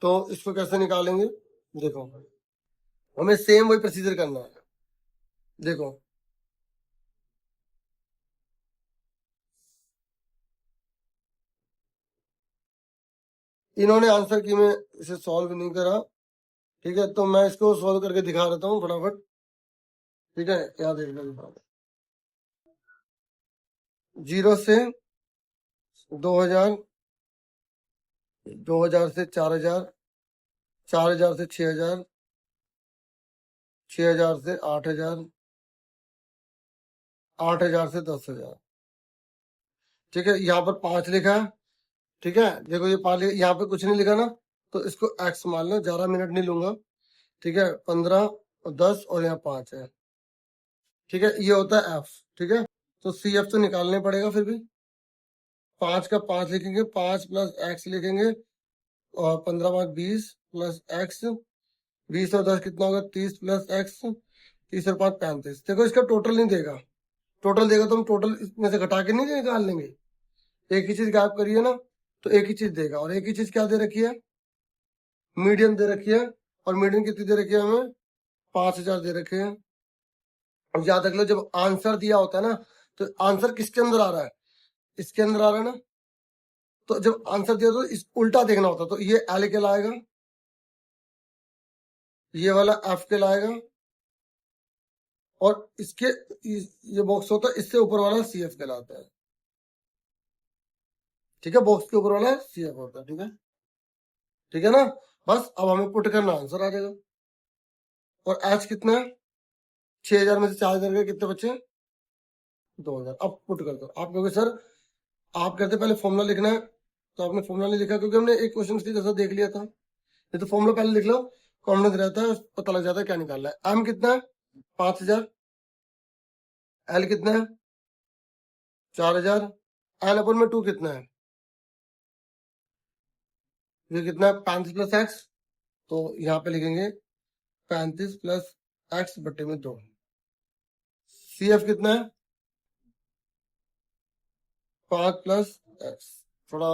A: तो इसको कैसे निकालेंगे? देखो, हमें सेम वही प्रोसीजर करना है। देखो, इन्होंने आंसर की, मैं इसे सॉल्व नहीं करा, ठीक है, तो मैं इसको सॉल्व करके दिखा देता हूँ फटाफट, ठीक है, याद देखना। 0 से 2000, 2000 से 4000, 4000 से 6000, 6000 से 8000, 8000 से 10,000, ठीक है। यहाँ पर 5 लिखा है, ठीक है। देखो ये 5 यहाँ पे कुछ नहीं लिखा ना, तो इसको x मान लो, 11 मिनट नहीं लूंगा, ठीक है। 15 और 10 और यहाँ 5 है, ठीक है। ये होता है f, ठीक है। तो CF तो निकालने पड़ेगा फिर भी। 5 का 5 लिखेंगे, 5 प्लस x लिखेंगे, और 15 5 20 प्लस x, 20 और 10 कितना होगा? 30 प्लस x, 30 और 5 35। देखो इसका टोटल नहीं देगा, टोटल देगा तो हम टोटल इसमें से घटा के नहीं निकाल लेंगे। एक ही चीज गायब करिए ना, तो एक ही चीज देगा। और एक ही चीज क्या दे रखी है? मीडियम दे रखी है। और मीडियम कितनी दे रखी है हमें? 5000 दे रखे हैं। अब याद रख लो, जब आंसर दिया होता है ना, तो आंसर किसके अंदर आ रहा है? इसके अंदर आ रहा है ना। तो जब आंसर दिया तो इस उल्टा देखना होता है। तो ये एल के लाएगा, ये वाला एफ के लाएगा, और इसके ये बॉक्स होता है, इससे ऊपर वाला CF कहलाता है, ठीक है। बॉक्स के ऊपर वाला CF होता है, ठीक है, ठीक है ना। बस अब हमें पुट करना, आंसर आ जाएगा। और एच कितना है? 6000 में से 4000 के कितने बचे? 2000। अब पुट कर दो। आप कहोगे सर आप कहते पहले फॉर्मूला लिखना है, तो आपने फॉर्मूला नहीं लिखा, क्योंकि हमने एक क्वेश्चन की जैसा देख लिया था। ये तो फॉर्मूला पहले लिख लो, कॉमन रहता है, पता लग जाता है क्या निकालना है। एम कितना है? 5000। एल कितना है? 4000। एल अपन में 2 कितना है? ये कितना है? 35 प्लस एक्स। तो यहाँ पे लिखेंगे 35 प्लस एक्स बटे में 2। CF कितना है? 5 प्लस एक्स। थोड़ा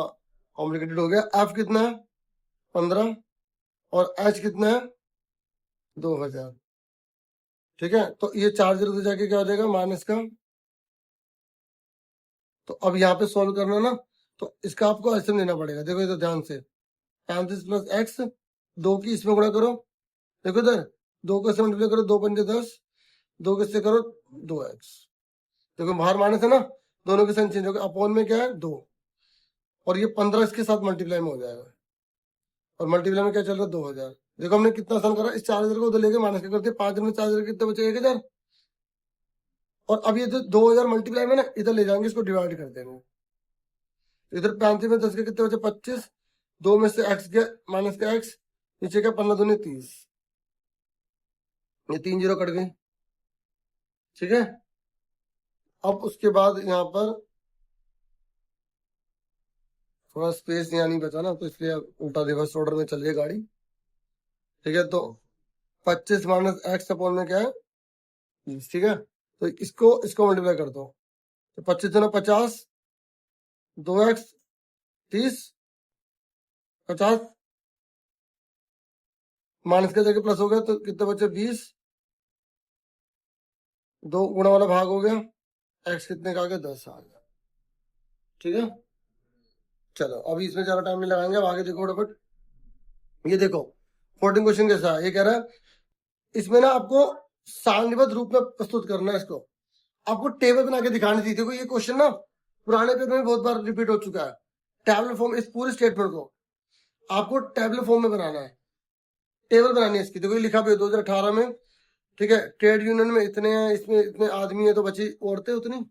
A: कॉम्प्लिकेटेड हो गया। एफ कितना है? 15। और एच कितना है? 2000, ठीक है। तो ये 4 0 से जाके क्या हो जाएगा? माइनस का। तो अब यहाँ पे सॉल्व करना ना, तो इसका आपको एलसीएम लेना पड़ेगा। देखो इधर ध्यान से, 35 प्लस एक्स, 2 की इसमें गुणा करो, देखो इधर 2 को इससे मल्टीप्लाई करो, 2 पंजे 10, 2 किससे करो? 2x। देखो बाहर माइनस है ना, दोनों के साइन चेंज हो गए। अपॉन में क्या है? 2, और ये 15 इसके साथ मल्टीप्लाई में हो जाएगा, और मल्टीप्लाई में क्या चल रहा है? 2000। देखो हमने कितना आसान करा, इस 4000 को उधर लेके माइनस कर दिया। 5 में 4000 कितने बचे? 1000। और अब ये 2000 मल्टीप्लाई में ना इधर ले जाएंगे, इसको डिवाइड कर देंगे। इधर 35 में 10 के कितने बचे? 25। 2 में से एक्स गया, माइनस का एक्स, नीचे का 15 दूनी 30, ये 3 0 कट गए, ठीक है। अब उसके बाद यहाँ पर थोड़ा स्पेस यहाँ नहीं बचा ना, तो इसलिए उल्टा रिवर्स ऑर्डर में चल रही है गाड़ी, ठीक है। तो 25 माइनस एक्स अपॉन में क्या है? 30, ठीक है। तो इसको मल्टीप्लाई कर दो, तो 25 दूना 50, 2x, 30, 50, माइनस के जगह प्लस हो गया, तो कितने बचे? 20। 2 गुणा वाला भाग हो गया, एक्स कितने का आ गया? 10 आ गया, ठीक है। चलो अभी इसमें ज्यादा टाइम नहीं लगाएंगे, अब आगे देखो फटाफट। ये देखो 14 क्वेश्चन कैसा है, ये कह रहा है इसमें ना आपको सारणीबद्ध रूप में प्रस्तुत करना है। इसको आपको टेबल बना के दिखानी थी। देखो ये क्वेश्चन ना पुराने पेपर में बहुत बार रिपीट हो चुका है। टेबल फॉर्म, इस पूरे स्टेटमेंट को आपको टेबल फॉर्म में बनाना है, टेबल बनानी है इसकी। देखो ये लिखा भी है 2018 में, ठीक है। ट्रेड यूनियन में इतने हैं, इसमें इतने आदमी है, तो बची औरतें उतनी।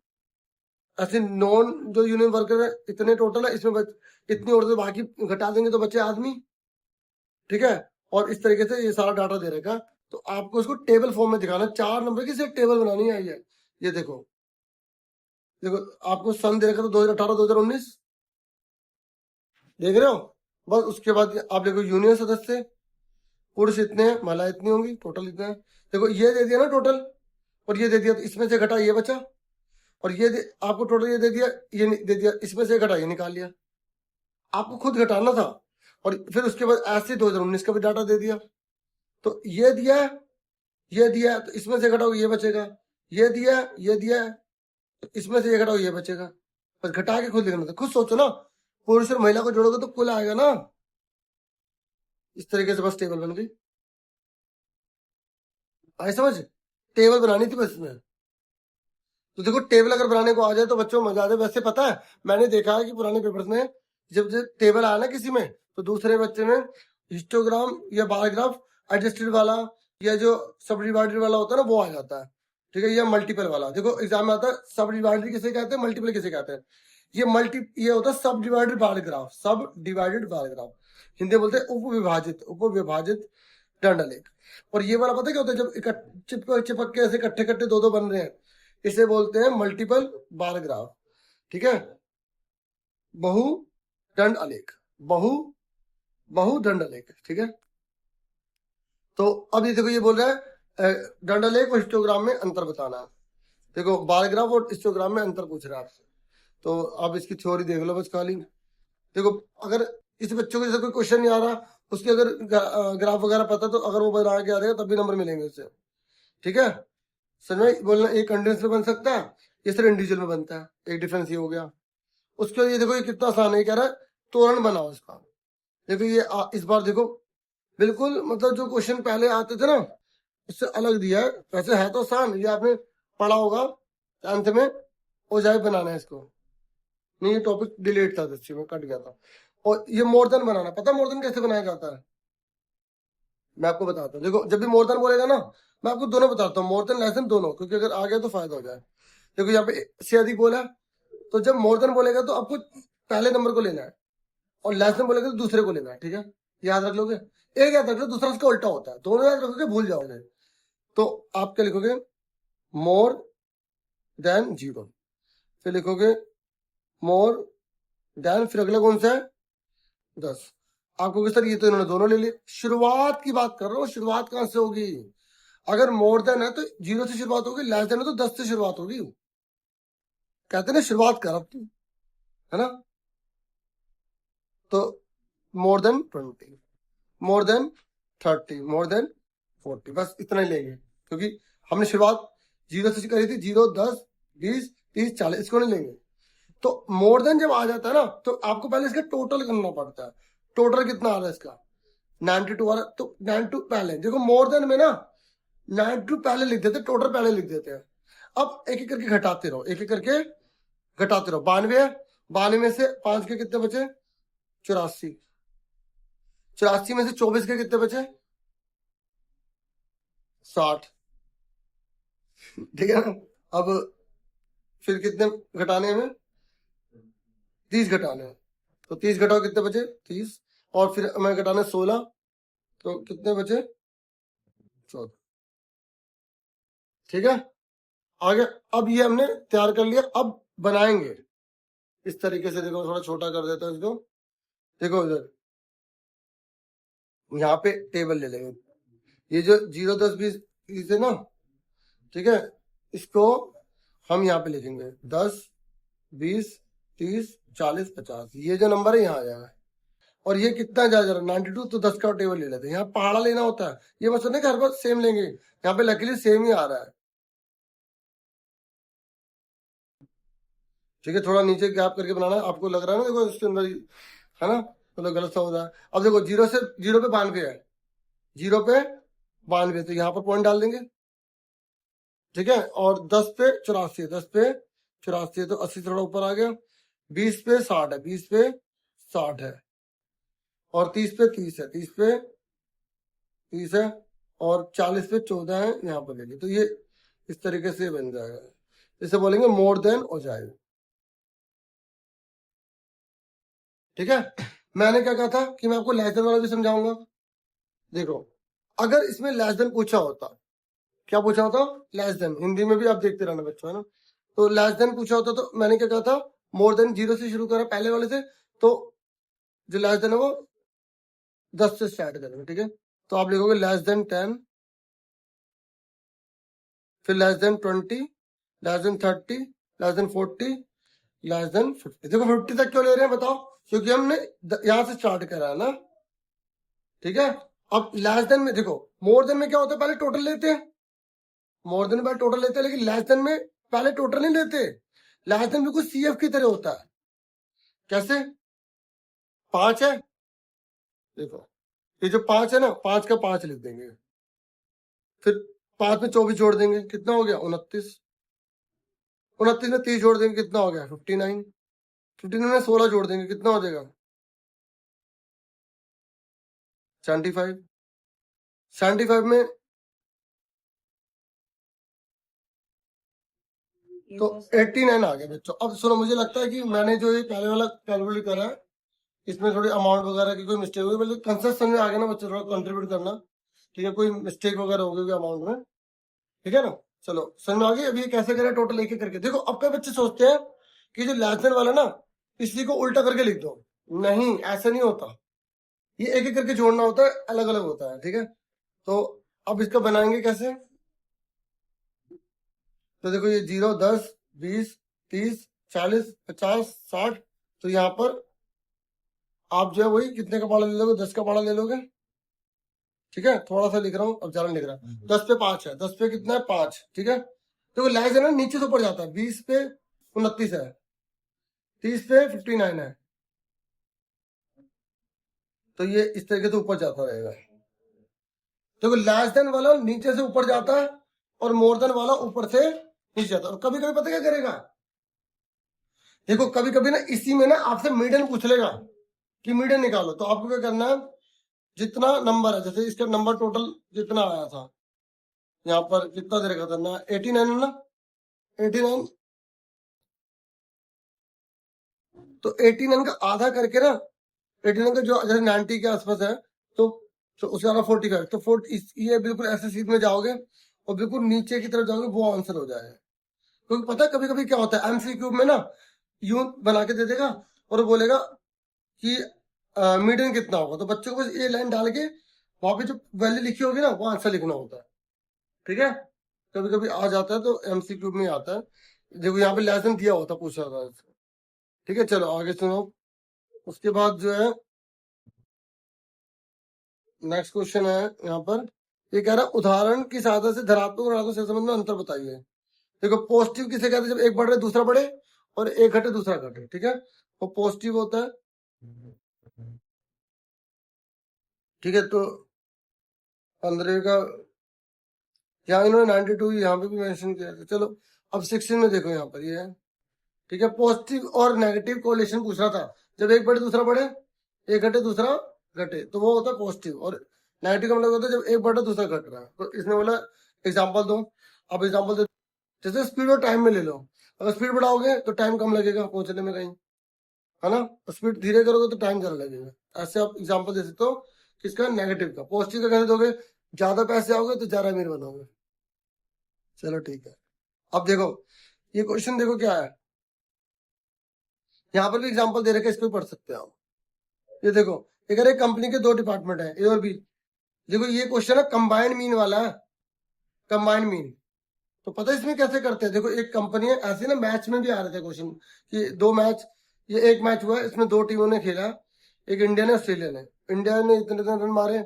A: ऐसे नॉन जो यूनियन वर्कर है इतने टोटल है, इसमें इतनी औरतें, बाकी घटा देंगे तो बचे आदमी, ठीक है। और इस तरीके से ये सारा डाटा दे रहेगा, तो आपको इसको टेबल फॉर्म में दिखाना। 4 नंबर की सिर्फ टेबल बनानी है। ये देखो, देखो आपको सन दे रखा था 2018 2019, देख रहे हो। बस उसके बाद आप देखो यूनियन सदस्य, पुरुष इतने हैं, महिला इतनी होंगी, टोटल इतना है। देखो ये दे दिया ना टोटल, और ये दे दिया, तो इसमें से घटा ये बचा, और ये आपको टोटल ये दे दिया, ये दे दिया, इसमें से घटा ये निकाल लिया, आपको खुद घटाना था। और फिर उसके बाद ऐसे 2019 का भी डाटा दे दिया, तो ये दिया ये दिया, तो इसमें से घटाओ ये बचेगा, ये दिया ये दिया, तो इसमें से ये घटाओ ये बचेगा, बस घटा के खुद लिखना था। खुद सोचो ना, पुरुष और महिला को जोड़ोगे तो कुल आएगा ना। इस तरीके से बस टेबल बन गई, आई समझ? टेबल बनानी थी बस इसमें। तो देखो टेबल अगर बनाने को आ जाए तो बच्चों को मजा आ जाए। वैसे पता है, मैंने देखा है कि पुराने पेपर्स में जब टेबल आया ना किसी में, तो दूसरे बच्चे में हिस्टोग्राम या बार ग्राफ एडजस्टेड वाला या जो सब डिवाइडेड वाला होता है ना, वो आ जाता है, ठीक है, या मल्टीपल वाला। देखो एग्जाम में आता है सब डिवाइडेड किसे कहते हैं, मल्टीपल किसे कहते हैं। ये होता है सब डिवाइडेड बार ग्राफ, सब डिवाइडेड बार ग्राफ, हिंदी बोलते हैं उपविभाजित दंडलेख। और ये वाला पता है क्या होता है, जब चिपक चिपक के ऐसे इकट्ठे इकट्ठे दो बन रहे हैं, इसे बोलते हैं मल्टीपल बार ग्राफ, ठीक है, बहुदंड आलेख, बहुदंड आलेख, ठीक है। तो अब ये देखो ये बोल रहा है दंड आलेख और हिस्टोग्राम में अंतर बताना है। देखो बार ग्राफ और हिस्टोग्राम में अंतर पूछ रहा है आपसे, तो आप इसकी थ्योरी देख लो बस खाली। देखो अगर इस बच्चों को जैसे कोई क्वेश्चन नहीं आ रहा, उसके अगर ग्राफ वगैरह पता, तो अगर वो बना के आ रहा है तब भी नंबर मिलेंगे उससे, ठीक है। समय बोलना एक कंडेंस में बन सकता है, ये सिर्फ इंडिविजुअल में बनता है, एक डिफरेंस ये हो गया। उसके ये देखो ये कितना आसान है, कह रहा है तोरण बनाओ इसका। देखो ये इस बार देखो बिल्कुल मतलब जो क्वेश्चन पहले आते थे ना उससे अलग दिया है। वैसे है तो आसान, ये आपने पढ़ा होगा 10th में, ओजाई बनाना है इसको। नहीं ये टॉपिक डिलीट था, दृष्टि में कट गया था। और ये मोर देन बनाना, पता मोर देन कैसे बनाया जाता है, मैं आपको बताता हूँ। देखो जब भी मोर देन बोलेगा ना, मैं आपको दोनों बताता हूँ, मोर देन लेस देन दोनों, क्योंकि अगर आ गया तो फायदा हो जाए। देखो यहाँ पे से अधिक बोला है, तो जब मोर देन बोलेगा तो आपको पहले नंबर को लेना है, और लेस देन बोलेगा तो दूसरे को लेना है, ठीक है। याद रख लोगे, एक याद रख लो, दूसरा उसका उल्टा होता है, दोनों याद रखोगे भूल जाओगे। तो आप क्या लिखोगे, मोर देन 0, फिर लिखोगे मोर देन, फिर अगला कौन सा है 10। आपको सर ये तो इन्होंने दोनों ले लिए। शुरुआत की बात कर रहा हूँ, शुरुआत कहां से होगी, अगर मोर देन है तो 0 से शुरुआत होगी, लेस देन है तो 10 से शुरुआत होगी। कहते हैं ना शुरुआत कर अब तू, है ना। तो more than 20, more than 30, more than 40, बस इतना ही लेंगे, क्योंकि हमने शुरुआत 0 से करी थी। 0, 10, 20, 30, 40, इसको नहीं लेंगे। तो मोर देन जब आ जाता है ना, तो आपको पहले इसका टोटल करना पड़ता है। टोटल कितना आ रहा है इसका, 92 आ रहा है, तो 92 पहले देखो, मोर देन में ना 92 पहले लिख देते, टोटल पहले लिख देते हैं। अब एक एक करके घटाते रहो, एक एक करके घटाते रहो। 92 है, 92 में से 5 के कितने बचे, 84, 84 में से 24 के कितने बचे, 60, ठीक है ना। अब फिर कितने घटाने हमें, 30 घटाने हैं, तो 30 घटाओ कितने बचे 30, और फिर हमें घटाना 16, तो कितने बचे 14, ठीक है। आगे अब ये हमने तैयार कर लिया, अब बनाएंगे इस तरीके से। देखो थोड़ा छोटा कर देता हूं इसको, देखो इधर यहाँ पे टेबल ले लेंगे, ये जो 0, 10, 20 है ना, ठीक है, इसको हम यहाँ पे लिखेंगे 10, 20, 30, 40, 50, ये जो नंबर है यहाँ आ जाएगा। और ये कितना जा रहा है 92, तो 10 का टेबल ले लेते हैं। यहाँ पहाड़ा लेना होता है, ये मत सोचना कि हर बार सेम लेंगे, यहाँ पे लकीली सेम ही आ रहा है, ठीक है। थोड़ा नीचे गैप करके बनाना है, आपको लग रहा है ना, देखो इसके अंदर है ना, मतलब गलत सा हो रहा है। अब देखो 0 से 0 पे 92 है, 0 पे 92, तो यहाँ पर पॉइंट डाल देंगे, ठीक है। और 10 पे 84, 10 पे 84, तो 80 थोड़ा ऊपर आ गया। 20 पे 60 है, 20 पे 60 है, और 30 पे 30 है, 30 पे 30 है, और 40 पे 14 है, यहाँ पर ले ली। तो ये इस तरीके से बन जाएगा, इसे बोलेंगे मोर देन हो जाएगा, ठीक है। मैंने क्या कहा था कि मैं आपको लेस देन वाला भी समझाऊंगा। देखो अगर इसमें लेस देन पूछा होता, क्या पूछा होता, लेस देन, हिंदी में भी आप देखते रहना बच्चों, है ना। तो लेस देन पूछा होता तो मैंने क्या कहा था, मोर देन 0 से शुरू करा पहले वाले से, तो जो लेस देन है वो 10 से स्टार्ट करेंगे, ठीक है। तो आप लिखोगे लेस देन 10, फिर less than 20, less than 30, less than 40, less than 50। देखो 50 तक क्यों ले रहे हैं बताओ, क्योंकि हमने यहां से स्टार्ट करा है ना, ठीक है। अब लेस देन में देखो, मोर देन में क्या होता है, पहले टोटल लेते हैं, मोर देन पहले टोटल लेते हैं, लेकिन लेस देन में पहले टोटल नहीं लेते। लेस देन बिल्कुल CF की तरह होता है। कैसे? 5 है, देखो ये जो 5 है ना, 5 का 5 लिख देंगे, फिर 5 में 24 जोड़ देंगे, कितना हो गया 29, 29 में 30 जोड़ देंगे, कितना हो गया 59, 59 में 16 जोड़ देंगे, कितना हो जाएगा 75, 75 में तो 89 आ गया बच्चों। अब सुनो, मुझे लगता है कि मैंने जो ये पहले वाला कैलकुलेट करा है, इसमें थोड़ी अमाउंट वगैरह की कोई मिस्टेक हुई, मतलब कंसेप्शन में आ गया ना बच्चों, थोड़ा कंट्रीब्यूट करना, ठीक है, कोई मिस्टेक वगैरह हो गई अमाउंट में, ठीक है ना। चलो समझ में आ गई। अभी ये कैसे करें, टोटल एक एक करके देखो। अब कई बच्चे सोचते हैं कि जो लेस देन वाला ना, इसी को उल्टा करके लिख दो, नहीं ऐसा नहीं होता, ये एक एक करके जोड़ना होता है, अलग अलग होता है, ठीक है। तो अब इसका बनाएंगे कैसे, तो देखो ये 0, 10, 20, 30, 40, 50, 60, तो यहाँ पर आप जो है वही कितने का पाड़ा ले लोगे, 10 का पाड़ा ले लोगे, ठीक है। थोड़ा सा लिख रहा हूँ, अब ज्यादा लिख रहा हूँ। 10 पे 5 है, 10 पे कितना है 5, ठीक है। तो लेस है ना, नीचे से ऊपर जाता है, 20 पे 29 है, 30 पे 59 है, तो ये इस तरीके से ऊपर जाता रहेगा। देखो लेस देन वाला नीचे से ऊपर जाता है और मोर देन वाला ऊपर से नीचे जाता है। और कभी कभी पता क्या करेगा, देखो कभी कभी ना इसी में ना आपसे मीडियन पूछ लेगा कि मीडियन निकालो, तो आपको क्या करना है, जितना नंबर है, जैसे इसका नंबर टोटल जितना आया था, यहाँ पर कितना दे रखा था ना, 89 है ना, 89, तो 89 का आधा करके ना, 89 का जो जैसे 90 के आसपास है, तो उसके अलावा 45, तो 40, ये बिल्कुल ऐसे सीध में जाओगे और बिल्कुल नीचे की तरफ जाओगे, वो आंसर हो जाएगा। क्योंकि पता है कभी कभी क्या होता है, MCQ में ना यूं बना के दे देगा और वो बोलेगा कि मीडियन कितना होगा, तो बच्चों को बस ये लाइन डाल के वहां पे जो वैल्यू लिखी होगी ना, वो आंसर लिखना होता है, ठीक है। कभी कभी आ जाता है, तो MCQ में आता है। देखो यहाँ पे लेसन दिया होता, पूछा था, ठीक है। चलो आगे सुनो। उसके बाद जो है नेक्स्ट क्वेश्चन है यहाँ पर, ये कह रहा है उदाहरण की सहायता से धनात्मक और ऋणात्मक संबंध में अंतर बताइए। देखो पॉजिटिव किसे कहते हैं, जब एक बढ़ रहे दूसरा बढ़े और एक घटे दूसरा घटे, ठीक है, वो पॉजिटिव होता है, ठीक है। तो 15 का यहाँ इन्होंने 92 यहाँ पे भी मेंशन किया था। चलो अब 16 में देखो, यहाँ पर ये है, ठीक है। पॉजिटिव और नेगेटिव कोरिलेशन पूछ रहा था, जब एक बढ़े दूसरा बढ़े, एक घटे दूसरा घटे, तो वो होता है पॉजिटिव। और नेगेटिव का मतलब होता है जब एक बढ़े दूसरा घट रहा है। तो इसने बोला एग्जाम्पल दो। अब एग्जाम्पल दे, जैसे स्पीड और टाइम में ले लो, अगर स्पीड बढ़ाओगे तो टाइम कम लगेगा पहुंचने में कहीं, है ना, स्पीड धीरे करोगे तो टाइम ज्यादा लगेगा। ऐसे आप एग्जाम्पल दे सकते हो किसका, नेगेटिव का। पॉजिटिव का कैसे दोगे, ज्यादा पैसे आओगे तो ज्यादा अमीर बनोगे। चलो ठीक है। अब देखो ये क्वेश्चन देखो क्या है, यहाँ पर भी एग्जाम्पल दे रखे, इसको भी पढ़ सकते हो आप। ये देखो, अगर एक कंपनी के दो डिपार्टमेंट है, ए और बी। देखो ये क्वेश्चन है कंबाइंड मीन वाला है, कंबाइंड मीन। तो पता है इसमें कैसे करते हैं, देखो एक कंपनी है, ऐसे ना मैच में भी आ रहे थे क्वेश्चन कि दो मैच, ये एक मैच हुआ है, इसमें दो टीमों ने खेला, एक इंडिया ने ऑस्ट्रेलिया ने, इंडिया ने इतने रन मारे,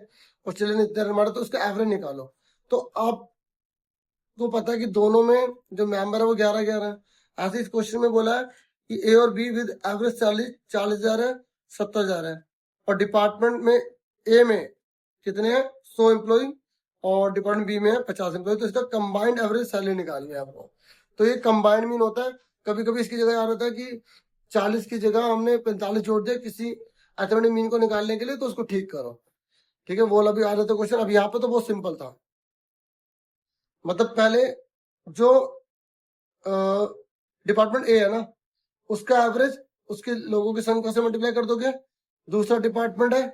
A: ऑस्ट्रेलिया ने इतने रन मारे, तो उसका एवरेज निकालो। तो आपको पता है कि दोनों में जो मेंबर है वो 11-11 है। ऐसे इस क्वेश्चन में बोला है कि ए और बी विद एवरेज 40,000 है, 70,000 है, और डिपार्टमेंट में ए में कितने हैं 100 एम्प्लॉय और डिपार्टमेंट बी में है 50 एम्प्लॉय। तो इसका कंबाइंड एवरेज सैलरी निकालनी है आपको। तो ये कंबाइंड मीन होता है। कभी कभी इसकी जगह याद रहता है कि 40 की जगह हमने 45 जोड़ दिया किसी अथमेटिक मीन को निकालने के लिए, तो उसको ठीक करो, ठीक है। वो वाला भी आ जाता है क्वेश्चन। अब यहाँ पे तो बहुत सिंपल था, मतलब पहले जो डिपार्टमेंट ए है ना, उसका एवरेज उसके लोगों की संख्या से मल्टीप्लाई कर दोगे, दूसरा डिपार्टमेंट है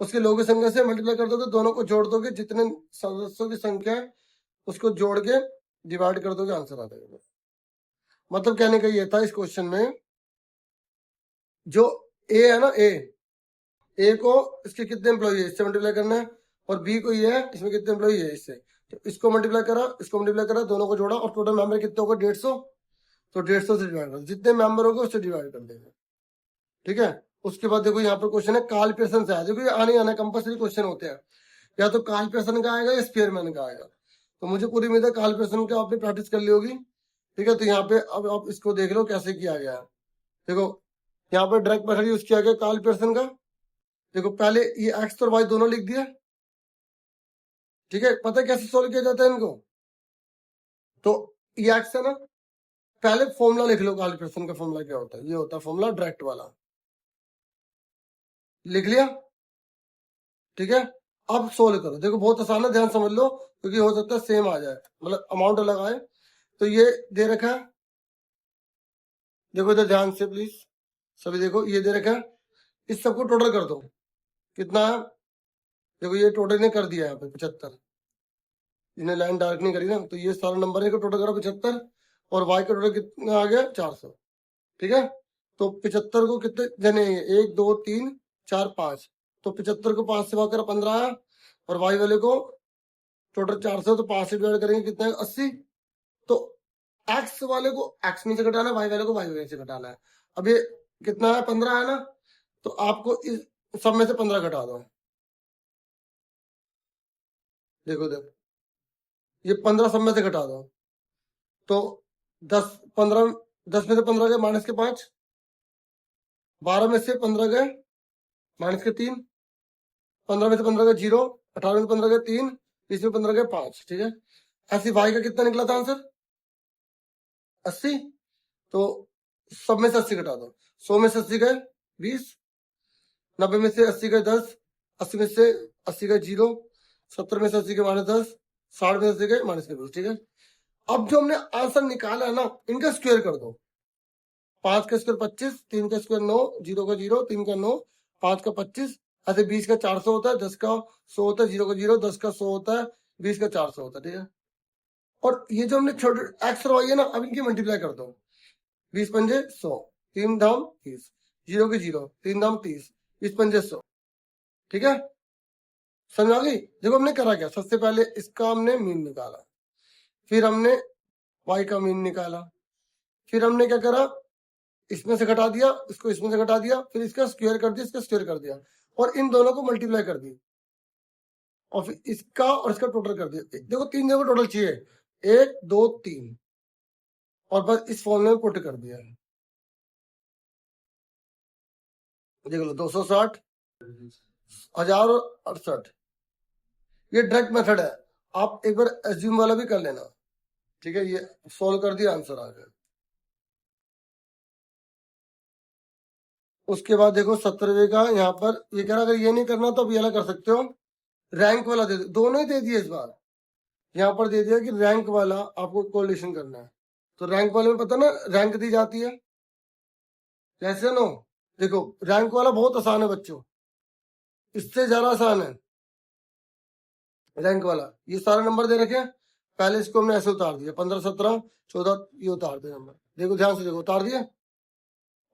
A: उसके लोगों की संख्या से मल्टीप्लाई कर दोगे, दोनों को जोड़ दोगे, जितने सदस्यों की संख्या है उसको जोड़ के डिवाइड कर दोगे, आंसर आ जाएगा। मतलब कहने का ये था इस क्वेश्चन में, जो ए है ना, ए को इसके कितने एम्प्लॉय है इससे मल्टीप्लाई करना है, और बी को ये है इसमें कितने एम्प्लॉय है इससे, तो इसको मल्टीप्लाई करा, इसको मल्टीप्लाई करा, दोनों को जोड़ा, और टोटल मेंबर कितने होगा 150। तो 150 से डिवाइड कर, जितने मेंबर होंगे उससे डिवाइड कर देंगे, ठीक है। उसके बाद देखो यहाँ पर क्वेश्चन है काल पेयरसन से आया, देखो ये आने आना कंपल्सरी क्वेश्चन होते हैं, या तो काल पेयरसन का आएगा या स्पीयरमैन का आएगा। तो मुझे पूरी उम्मीद है काल पेयरसन का आपने प्रैक्टिस कर ली होगी, ठीक है। तो यहाँ पे अब आप इसको देख लो कैसे किया गया है। देखो यहाँ पर डायरेक्ट मेथड यूज किया गया काल पेयरसन का। देखो पहले ये एक्स और वाई दोनों लिख दिया, ठीक है। पता है कैसे सोल्व किया जाता है इनको? तो ये एक्स है ना, पहले फॉर्मूला लिख लो, काल पेयरसन का फॉर्मूला क्या होता है, ये होता है फॉर्मूला डायरेक्ट वाला, लिख लिया, ठीक है। अब सोल्व करो, देखो बहुत आसान है, ध्यान समझ लो, क्योंकि हो सकता है सेम आ जाए, मतलब अमाउंट अलग आए। तो ये दे रखा है, देखो इधर ध्यान से प्लीज सभी देखो, ये दे रखा है, इस सबको टोटल कर दो, कितना है? देखो ये टोटल ने कर दिया यहाँ पे 75, इन्हें लाइन डार्क नहीं करी ना, तो ये सारा नंबर को टोटल करा 75, और वाई का टोटल कितना आ गया 400, ठीक है। तो 75 को कितने जने, 1 2 3 4 5, तो 75 को 5 से भाग कर 15 है, और वाई वाले को टोटल 400, तो 5 से डिवाइड करेंगे कितना है 80। तो एक्स वाले को एक्स में से घटाना है, वाई वाले को वाई में से घटाना है। अब ये कितना है 15 है ना, तो आपको इस सब में से 15 घटा दो, देखो देखो ये 15 सब में से घटा दो, तो 10 15 10 में से 15 गए माइनस के 5, 12 में से 15 गए माइनस के 3, 15 में से 15 गए 0, 18 में से 15 गए 3, 20 में 15 गए 5, ठीक है। ऐसे वाई का कितना निकला था आंसर 80, तो सब में से 80 घटा दो, 100 में से 80 गए 20, 90 में से 80 गए 10, 80 में से 80 गए 0, 70 में से 80 गए -10, 60 में से 80 गए -20, ठीक है। अब जो हमने आंसर निकाला है ना, इनका स्क्वायर कर दो, 5 का स्क्वायर 25, 3 का स्क्वायर 9, 0 का 0, 3 का 9, 5 का 25, ऐसे 20 का 400 होता है, 10 का 100 होता है, 0 का 0, 10 का 100 होता है, 20 का 400 होता है, ठीक है। और ये जो हमने छोटे एक्स और वाई है ना, अब इनकी मल्टीप्लाई कर दो, 20 पंजे 100, 3 दाम 30, 0 के 0, 3 दाम 30, 20 पंजे 100, ठीक है। समझ आ गई? देखो हमने करा क्या, सबसे पहले इसका हमने मीन निकाला, फिर हमने वाई का मीन निकाला, फिर हमने क्या करा, इसमें से घटा दिया, इसको इसमें से घटा दिया, फिर इसका स्क्वायर कर दिया, इसका स्क्वायर कर दिया, और इन दोनों को मल्टीप्लाई कर दी, और फिर इसका और इसका टोटल कर दिया। देखो 3 जगह टोटल चाहिए, 1 2 3, और बस इस फॉर्मूले में पुट कर दिया। देख लो 260, 1000 और 68, ये डायरेक्ट मेथड है, आप एक बार एज्यूम वाला भी कर लेना, ठीक है। ये सॉल्व कर दिया, आंसर आ गया। उसके बाद देखो 70वें का यहाँ पर ये कह रहा, अगर ये नहीं करना तो अब ये अलग कर सकते हो, रैंक वाला दे दो, दोनों ही दे दिए इस बार। यहाँ पर दे दिया कि रैंक वाला आपको कोरिलेशन करना है, तो रैंक वाले में पता ना रैंक दी जाती है कैसे नो। देखो रैंक वाला बहुत आसान है बच्चों, इससे ज्यादा आसान है रैंक वाला। ये सारे नंबर दे रखे हैं, पहले इसको हमने ऐसे उतार दिया, 15 17 14, ये उतार दिया नंबर, देखो ध्यान से देखो उतार दिया,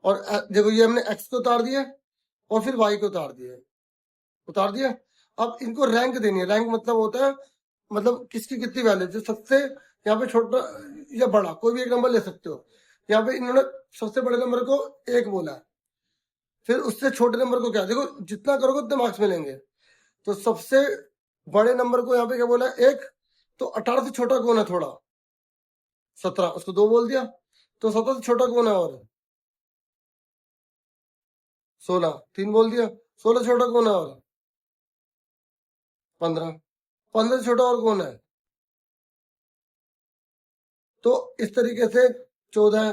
A: और देखो ये हमने एक्स को उतार दिया, और फिर वाई को उतार दिया। अब इनको रैंक देनी है, रैंक मतलब होता है मतलब किसकी कितनी वैल्यू, जो सबसे यहाँ पे छोटा या बड़ा कोई भी एक नंबर ले सकते हो। यहाँ पे इन्होंने सबसे बड़े नंबर को 1 बोला है, फिर उससे छोटे नंबर को क्या, देखो जितना करोगे उतने मार्क्स मिलेंगे, तो सबसे बड़े नंबर को यहाँ पे क्या बोला 1, तो 18 से छोटा कौन है थोड़ा 17, उसको 2 बोल दिया, तो 17 से छोटा कौन है और 16, 3 बोल दिया, 16 से छोटा कौन है और 15, 15 से छोटा और कौन है, तो इस तरीके से 14 है,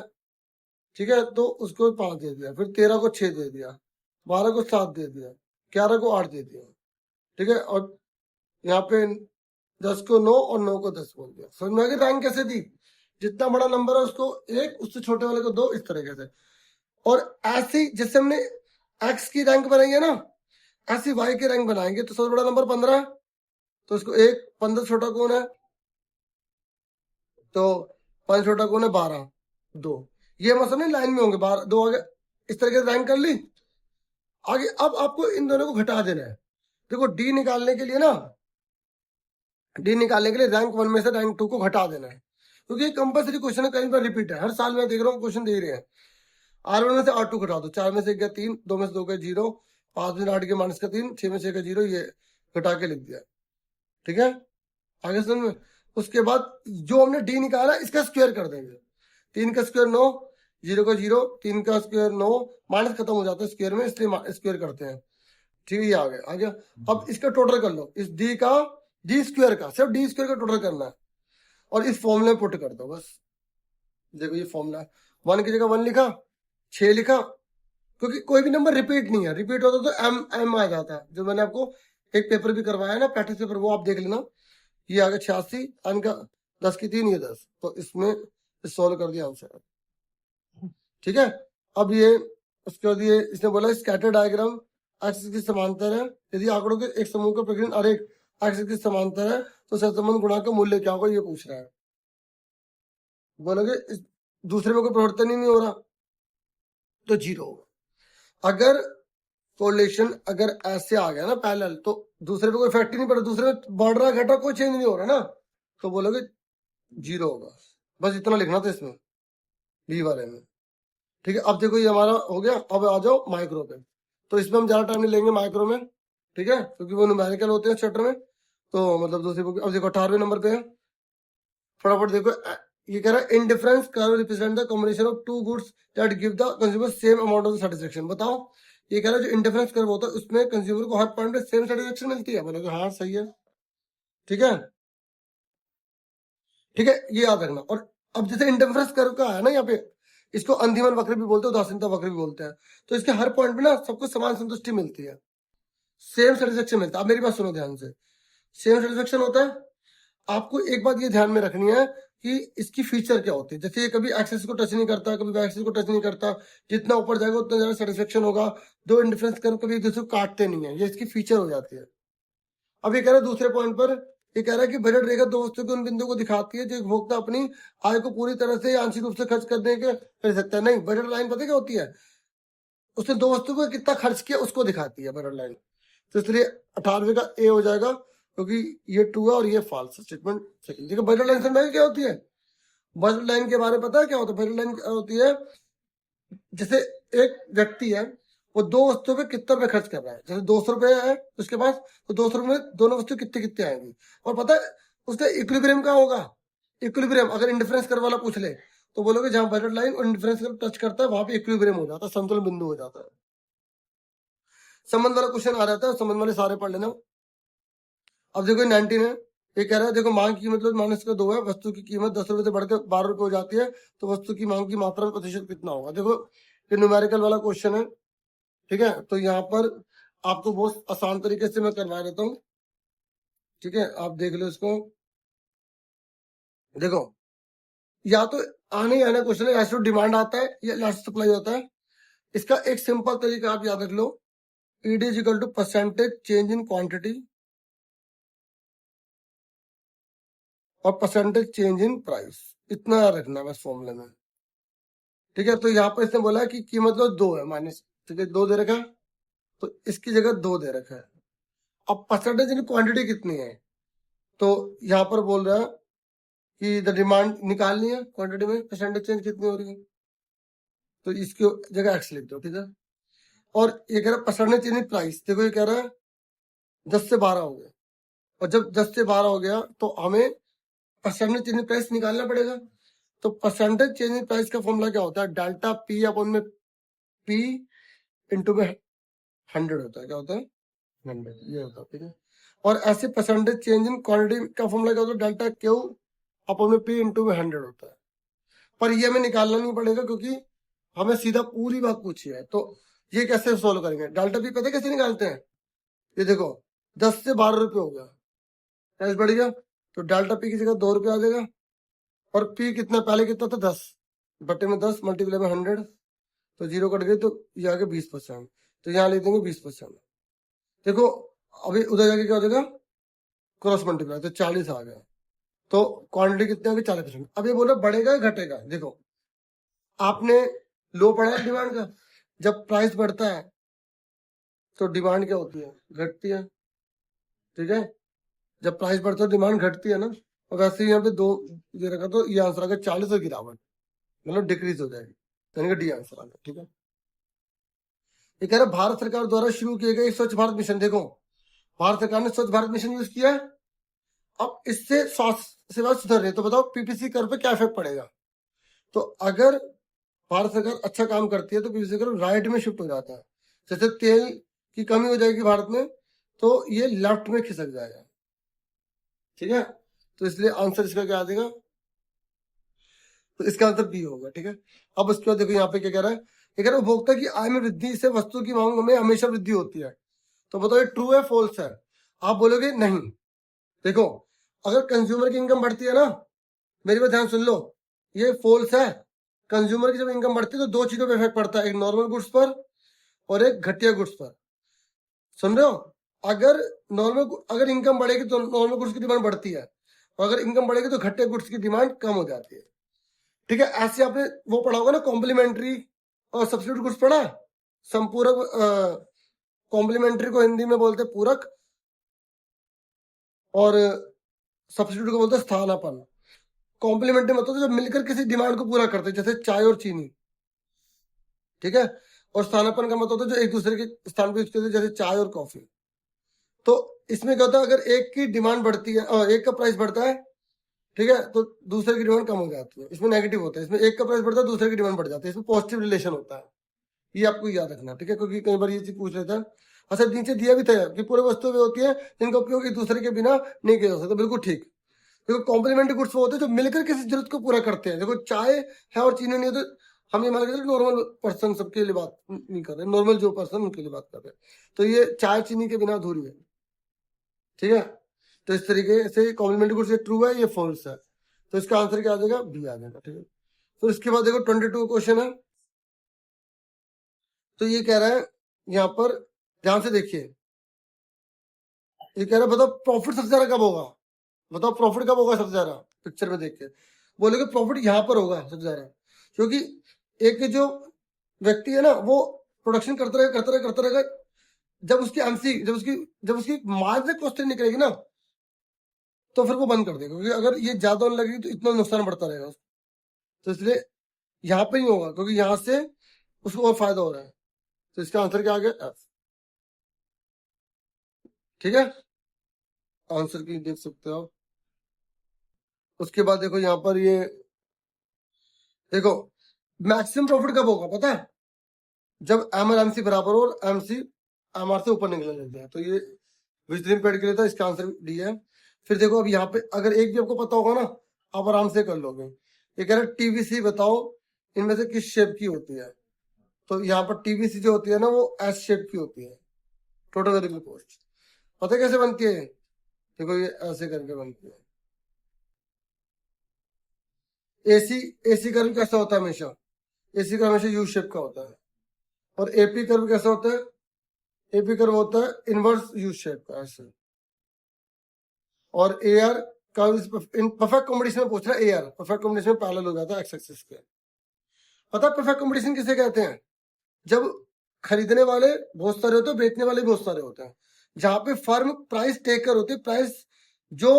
A: ठीक है। तो उसको 5 दे दिया, फिर 13 को 6 दे दिया, 12 को 7 दे दिया, 11 को 8 दे दिया, ठीक है। और यहाँ पे 10 को 9 और 9 को 10 बोल दिया। समझ में आ गई रैंक कैसे दी, जितना बड़ा नंबर है उसको 1, उससे छोटे वाले को 2, इस तरीके से। और ऐसी जैसे हमने एक्स की रैंक बनाई है ना, ऐसी वाई की रैंक बनाएंगे। तो सबसे बड़ा नंबर 15 है, तो इसको 1, 15 छोटा कौन है, तो 5 छोटा कौन है 12, 2, ये मतलब नहीं लाइन में होंगे 12 2 आगे, इस तरीके से रैंक कर ली आगे। अब आपको इन दोनों को घटा देना है। देखो डी निकालने के लिए ना, डी निकालने के लिए रैंक 1 में से रैंक 2 को घटा देना है, क्योंकि ये कंपल्सरी क्वेश्चन है, कहीं पर रिपीट है, हर साल मैं देख रहा हूँ क्वेश्चन दे रहे हैं। R1 में से R2 घटा दो, 4 में से 1 गया 3, 2 में से 2 गया 0, 5 में से 8 गया -3, 6 में से 1 गया 0, ये घटा के लिख दिया। ठीक है, आगे समझ में। उसके बाद जो हमने डी निकाला इसका स्क्वायर कर देंगे। 3 का स्क्वायर 9, 0 का 0, 3 का स्क्वायर 9, माइनस खत्म हो जाता है स्क्वायर में, इसलिए स्क्वायर करते हैं। ठीक है, ये आ गया। अब इसका टोटल कर लो, इस डी का, डी स्क्वायर का, सिर्फ डी स्क्वायर का टोटल करना है और इस फॉर्मूले में पुट कर दो बस। देखो ये फॉर्मूला है, 1 की जगह 1 लिखा, 6 लिखा, क्योंकि कोई भी नंबर रिपीट नहीं है, रिपीट होता तो एम आ जाता है। जो मैंने आपको एक पेपर भी करवाया ना, प्रैक्टिस पेपर, वो आप देख लेना। ये आ गया 86, एन का 10 की 3, ये 10, तो इसमें सोल्व कर दिया आंसर। ठीक है, अब ये उसके बाद ये इसने बोला स्कैटर डायग्राम एक्सिस की समांतर है, यदि आंकड़ों के एक समूह का प्रकीर्णन आरेख एक्सिस की समांतर है तो सहसंबंध गुणांक का मूल्य क्या होगा, ये पूछ रहा है। बोलोगे दूसरे में कोई परिवर्तन ही नहीं हो रहा तो 0 होगा। अगर कोरिलेशन अगर ऐसे आ गया ना पैरेलल, तो दूसरे पे कोई इफेक्ट ही नहीं पड़ा, दूसरे में बढ़ रहा घटा कोई चेंज नहीं हो रहा ना, तो बोलोगे 0 होगा। बस इतना लिखना था इसमें, बी वाले में। ठीक है, अब देखो ये हमारा हो गया। अब आ जाओ माइक्रो पे, तो इसमें हम ज्यादा टाइम नहीं लेंगे माइक्रो में, ठीक है, क्योंकि वो न्यूमेरिकल होते हैं चैप्टर में। तो मतलब दूसरे बुक, अब देखो 18वें नंबर पे है, फटाफट देखो। ये कह रहा है indifference curve represent the combination of two goods that give the consumer same amount of satisfaction. बताओ, ये कह रहा है जो इंडिफरेंस कर्व होता है उसमें कंज्यूमर को हर पॉइंट पे सेम सेटिस्फेक्शन मिलती है। बोलोगे हाँ सही है, ठीक है, ठीक है, ये याद रखना। और अब जैसे इंडिफरेंस कर्व का है ना, यहाँ पे इसको अंधिमन वक्र भी बोलते हैं, उदासीनता वक्र भी बोलते हैं। तो इसके हर पॉइंट पे ना सबको समान संतुष्टि मिलती है, सेम सेटिस्फेक्शन मिलता है। अब मेरी बात सुनो ध्यान से, सेम सेटिस्फेक्शन होता है। आपको एक बात ये ध्यान में रखनी है कि इसकी फीचर क्या होती है। जैसे ये कभी एक्सेस को टच नहीं करता, कभी वाई एक्सेस को टच नहीं करता, जितना ऊपर जाएगा उतना ज्यादा सेटिस्फेक्शन होगा। दो इंडिफरेंस कर्व कभी एक दूसरे को काटते नहीं है, ये इसकी फीचर हो जाती है। अब ये कह रहा है दूसरे पॉइंट पर, ये कह रहा है कि बजट रेखा दो वस्तुओं के उन बिंदुओं को दिखाती है जो उपभोक्ता अपनी आय को पूरी तरह से आंशिक रूप से खर्च करने के कर सकता है। नहीं, बजट लाइन पता क्या होती है, उसने दो वस्तुओं को कितना खर्च किया उसको दिखाती है बजट लाइन। तो इसलिए 18वें का ए हो जाएगा, क्योंकि ये ट्रू है और ये फॉल्स स्टेटमेंट सेकंड। देखो बजट लाइन समझ क्या होती है, बजट लाइन के बारे में पता है क्या होता है। बजट लाइन क्या होती है, जैसे एक व्यक्ति है, वो दो वस्तुओं पे कितना रुपए खर्च कर रहा है। जैसे 200 रुपए है उसके पास, तो 200 रुपए में दोनों वस्तु कितने कितने आएंगी। और पता है उसका इक्विलिब्रियम क्या होगा, इक्विलिब्रियम अगर इंडिफरेंस कर्व वाला पूछ ले तो बोलोगे जहां बजट लाइन और इंडिफरेंस कर्व टच करता है वहां पे इक्विलिब्रियम हो जाता है, संतुलन बिंदु हो जाता है। संबंध वाला क्वेश्चन आ जाता है, संबंध वाले सारे पढ़ लेना। अब देखो 19 है, ये कह रहा है देखो मांग की कीमत -2 है, वस्तु की कीमत 10 रुपए से बढ़कर 12 रुपए हो जाती है, तो वस्तु की मांग की मात्रा में प्रतिशत कितना होगा। देखो ये न्यूमेरिकल वाला क्वेश्चन है, ठीक है। तो यहाँ पर आपको बहुत आसान तरीके से मैं करवा देता हूँ, ठीक है, आप देख लो इसको। देखो या तो आने आना क्वेश्चन है, ऐसे डिमांड आता है या लास्ट सप्लाई होता है। इसका एक सिंपल तरीका आप याद रख लो, ed is equal to percentage change in quantity और परसेंटेज चेंज इन प्राइस, इतना याद रखना बस फॉर्मूले में, ठीक है। तो यहाँ पर इसने बोला कि कीमत लो 2 है माइनस, ठीक है, 2 दे रखा है, तो इसकी जगह 2 दे रखा है। अब परसेंटेज इन क्वांटिटी कितनी है, तो यहाँ पर बोल रहा है कि द डिमांड निकालनी है, क्वांटिटी में परसेंटेज चेंज कितनी हो रही है, तो इसकी जगह एक्स लिख दो, ठीक है। और ये कह रहा है परसेंटेज चेंज इन प्राइस, देखो ये कह रहा है 10 से 12 हो गया, और जब 10 से 12 हो गया तो हमें परसेंटेज चेंज इन प्राइस निकालना पड़ेगा। तो परसेंटेज चेंज इन प्राइस का फॉर्मूला क्या होता है, डेल्टा पी अपॉन में पी इंटू में 100 होता है, क्या होता है 100, ये होता है, ठीक है। और ऐसे परसेंटेज चेंज इन क्वांटिटी का फॉर्मूला क्या होता है, डेल्टा क्यू अपॉन में पी इंटू में 100 होता है। पर ये हमें निकालना नहीं पड़ेगा क्योंकि हमें सीधा पूरी बात पूछी है। तो ये कैसे सोल्व करेंगे, डेल्टा पी पता कैसे निकालते हैं, ये देखो 10 से 12 रुपए हो गया, प्राइस बढ़ गया, तो डेल्टा पी की जगह 2 रुपए आ जाएगा। और पी कितना, पहले कितना था 10 बटे में 10 मल्टीप्लाई में 100, तो 0 कट गई, तो ये आ गया 20%, तो यहाँ लिख देंगे 20%। देखो अभी उधर जाके क्या हो जाएगा, क्रॉस मल्टीप्लाई, तो 40 आ गया, तो क्वांटिटी कितनी आ गई 40%। अब ये बोलो बढ़ेगा या घटेगा, देखो आपने लो पढ़ा डिमांड का, जब प्राइस बढ़ता है तो डिमांड क्या होती है, घटती है, ठीक है। जब प्राइस बढ़ता है डिमांड घटती है ना, और वैसे ही यहाँ पे 2 दे रखा, तो ये आंसर आ गया 40 और गिरावट, मतलब डिक्रीज हो जाएगी, यानी कि डी आंसर आ गया। ठीक है, ये कह रहा है भारत सरकार द्वारा शुरू किए गए स्वच्छ भारत मिशन। देखो भारत सरकार ने स्वच्छ भारत मिशन यूज किया है, अब इससे स्वास्थ्य सेवा सुधर रही है, तो बताओ पीपीसी कर पे क्या इफेक्ट पड़ेगा। तो अगर भारत सरकार अच्छा काम करती है तो पीपीसी कर राइट में शिफ्ट हो जाता है। जैसे तेल की कमी हो जाएगी भारत में, तो ये लेफ्ट में खिसक जाएगा। ठीक है, तो इसलिए आंसर इसका क्या आ जाएगा, तो इसका आंसर बी होगा। ठीक है, अब उसके बाद देखो यहाँ पे क्या कह रहा है, ये कह रहा है उपभोक्ता की आय में वृद्धि से वस्तु की मांग में हमेशा वृद्धि होती है। तो बताओ ये ट्रू है फॉल्स है। आप बोलोगे नहीं। देखो अगर कंज्यूमर की इनकम बढ़ती है ना, मेरी बात ध्यान सुन लो, ये फॉल्स है। कंज्यूमर की जब इनकम बढ़ती है तो 2 चीजों पे इफेक्ट पड़ता है, एक नॉर्मल गुड्स पर और एक घटिया गुड्स पर। सुन रहे हो, अगर इनकम बढ़ेगी तो नॉर्मल गुड्स की डिमांड बढ़ती है, और अगर इनकम बढ़ेगी तो घटिया गुड्स की डिमांड कम हो जाती है। ठीक है, ऐसे आपने वो पढ़ा होगा ना, कॉम्प्लीमेंट्री और सब्स्टिट्यूट गुड्स पढ़ा है। संपूरक, कॉम्प्लीमेंट्री को हिंदी में बोलते हैं पूरक, और सब्स्टिट्यूट को बोलते हैं स्थानापन्न। कॉम्प्लीमेंट्री मतलब जो मिलकर किसी डिमांड को पूरा करते हैं, जैसे चाय और चीनी। ठीक है, और स्थानापन्न का मतलब होता है जो एक दूसरे के स्थान पर यूज करते हैं, जैसे चाय और कॉफी। तो इसमें क्या होता है, अगर एक की डिमांड बढ़ती है, एक का प्राइस बढ़ता है, ठीक है, तो दूसरे की डिमांड कम हो जाती है। इसमें नेगेटिव होता है, इसमें एक का प्राइस बढ़ता है दूसरे की डिमांड बढ़ जाती है, इसमें पॉजिटिव रिलेशन होता है। ये आपको याद रखना। ठीक है, क्योंकि कई बार ये चीज पूछ लेता है। अच्छा नीचे दिया भी था कि पूरे वस्तु वे होती है जिनका उपयोग एक दूसरे के बिना नहीं किया जा सकता। बिल्कुल ठीक। देखो कॉम्प्लीमेंट्री गुड्स वो होते हैं जो मिलकर किसी जरूरत को पूरा करते हैं। देखो चाय है और चीनी नहीं है, तो हम ये मान के नॉर्मल पर्सन सबके लिए बात नहीं कर रहे, नॉर्मल जो पर्सन उनके लिए बात कर रहे हैं। तो ये चाय चीनी के बिना अधूरी है। ठीक है, तो इस तरीके से कॉम्प्लीमेंट्री गुड्स ये ट्रू है, ये फॉल्स है। तो इसका आंसर क्या आ जाएगा, बी आ जाएगा। ठीक है, तो इसके बाद देखो 22 क्वेश्चन है। तो ये कह रहा है यहाँ पर ध्यान से देखिए, ये कह रहा है बताओ प्रॉफिट सबसे ज्यादा कब होगा। बताओ प्रॉफिट कब होगा सबसे ज्यादा, पिक्चर में देख के बोलोगे प्रॉफिट यहाँ पर होगा सबसे ज्यादा, क्योंकि एक जो व्यक्ति है ना वो प्रोडक्शन करता रहेगा, जब उसकी एमसी जब उसकी मार्जिनल कॉस्टिंग निकलेगी ना, तो फिर वो बंद कर देगा, क्योंकि अगर ये ज्यादा होने लगेगी तो इतना नुकसान बढ़ता रहेगा। तो इसलिए यहाँ पे नहीं होगा, क्योंकि यहाँ से उसको और फायदा हो रहा है। तो इसका आंसर क्या आ गया, एफ। ठीक है, आंसर की देख सकते हो आप। उसके बाद देखो यहाँ पर ये देखो मैक्सिमम प्रॉफिट कब होगा पता है, जब एम और एमसी बराबर हो और एमसी एमआर से ऊपर निकलने लगता है। तो ये विजडम पेड के लिए था, इसका आंसर डी है। फिर देखो अब यहाँ पे अगर एक भी आपको पता होगा ना, आप आराम से कर लोगे। ये कह रहा है टीवीसी बताओ इनमें से किस शेप की होती है। तो यहाँ पर टीवीसी जो होती है ना वो एस शेप की होती है, टोटल वेरिएबल कॉस्ट। पता है कैसे बनती है, देखो ये ऐसे करके बनती है। एसी एसी कर्व कैसा होता है हमेशा, एसी कर्व हमेशा यू शेप का होता है। और एपी कर्व कैसा होता है, एपी कर्व होता है इनवर्स यू शेप का ऐसे। और AR curve in perfect combination में पूछ रहा है, एआर परफेक्ट कॉम्बिनेशन में पैरेलल हो जाता है एक्स एक्सिस के। पता है परफेक्ट कॉम्बिनेशन किसे कहते हैं, जब खरीदने वाले बहुत सारे होते हैं, बेचने वाले बहुत सारे होते हैं, जहां पे फर्म प्राइस टेकर होती है, प्राइस जो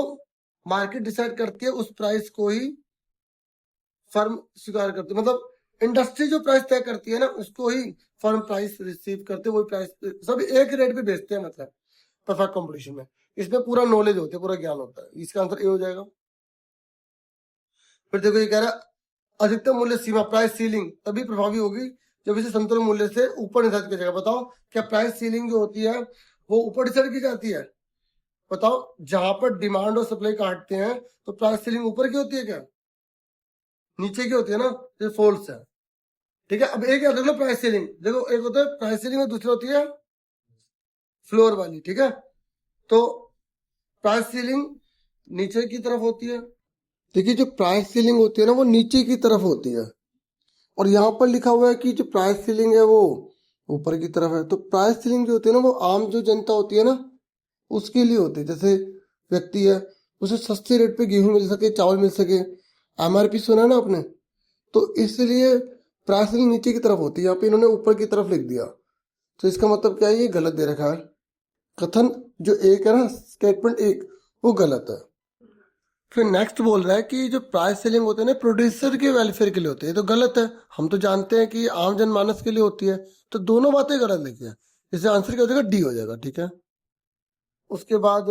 A: मार्केट डिसाइड करती है उस प्राइस को ही फर्म स्वीकार करती है। मतलब इंडस्ट्री जो प्राइस तय करती है ना उसको ही फर्म प्राइस रिसीव करते हैं, वही प्राइस सब एक रेट पे बेचते हैं। मतलब परफेक्ट कॉम्पिटिशन में इसमें पूरा नॉलेज होता है, पूरा ज्ञान होता है। इसका आंसर ए हो जाएगा। फिर देखो ये कह रहा है अधिकतम मूल्य सीमा प्राइस सीलिंग तभी प्रभावी होगी जब इसे संतुलन मूल्य से ऊपर निर्धारित किया जाएगा। बताओ क्या प्राइस सीलिंग जो होती है वो ऊपर डिसाइड की जाती है। बताओ जहां पर डिमांड और सप्लाई काटते हैं तो प्राइस सीलिंग ऊपर की होती है क्या, नीचे की होती है ना, ये फॉल्स है। ठीक है, अब एक याद रख लो प्राइस सीलिंग, देखो एक होता है प्राइस सीलिंग और दूसरी होती है फ्लोर वाली। ठीक है, तो प्राइस सीलिंग नीचे की तरफ होती है। देखिए जो प्राइस सीलिंग होती है ना वो नीचे की तरफ होती है, और यहाँ पर लिखा हुआ है कि जो प्राइस सीलिंग है वो ऊपर की तरफ है। तो प्राइस सीलिंग जो होती है ना वो आम जो जनता होती है ना उसके लिए होती है। जैसे व्यक्ति है उसे सस्ते रेट पे गेहूं मिल सके, चावल मिल सके, एमआरपी सुना है ना आपने, तो इसलिए प्राइस सीलिंग नीचे की तरफ होती है। यहाँ पे इन्होंने ऊपर की तरफ लिख दिया, तो इसका मतलब क्या है, ये गलत दे रखा है। कथन जो एक है ना, स्टेटमेंट एक, वो गलत है। फिर नेक्स्ट बोल रहा है कि जो प्राइस सेलिंग होते हैं ना प्रोड्यूसर के वेलफेयर के लिए होते हैं, ये तो गलत है। हम तो जानते हैं कि आम जनमानस के लिए होती है। तो दोनों बातें गलत लिखी है। इससे आंसर क्या हो जाएगा? डी हो जाएगा। ठीक है। उसके बाद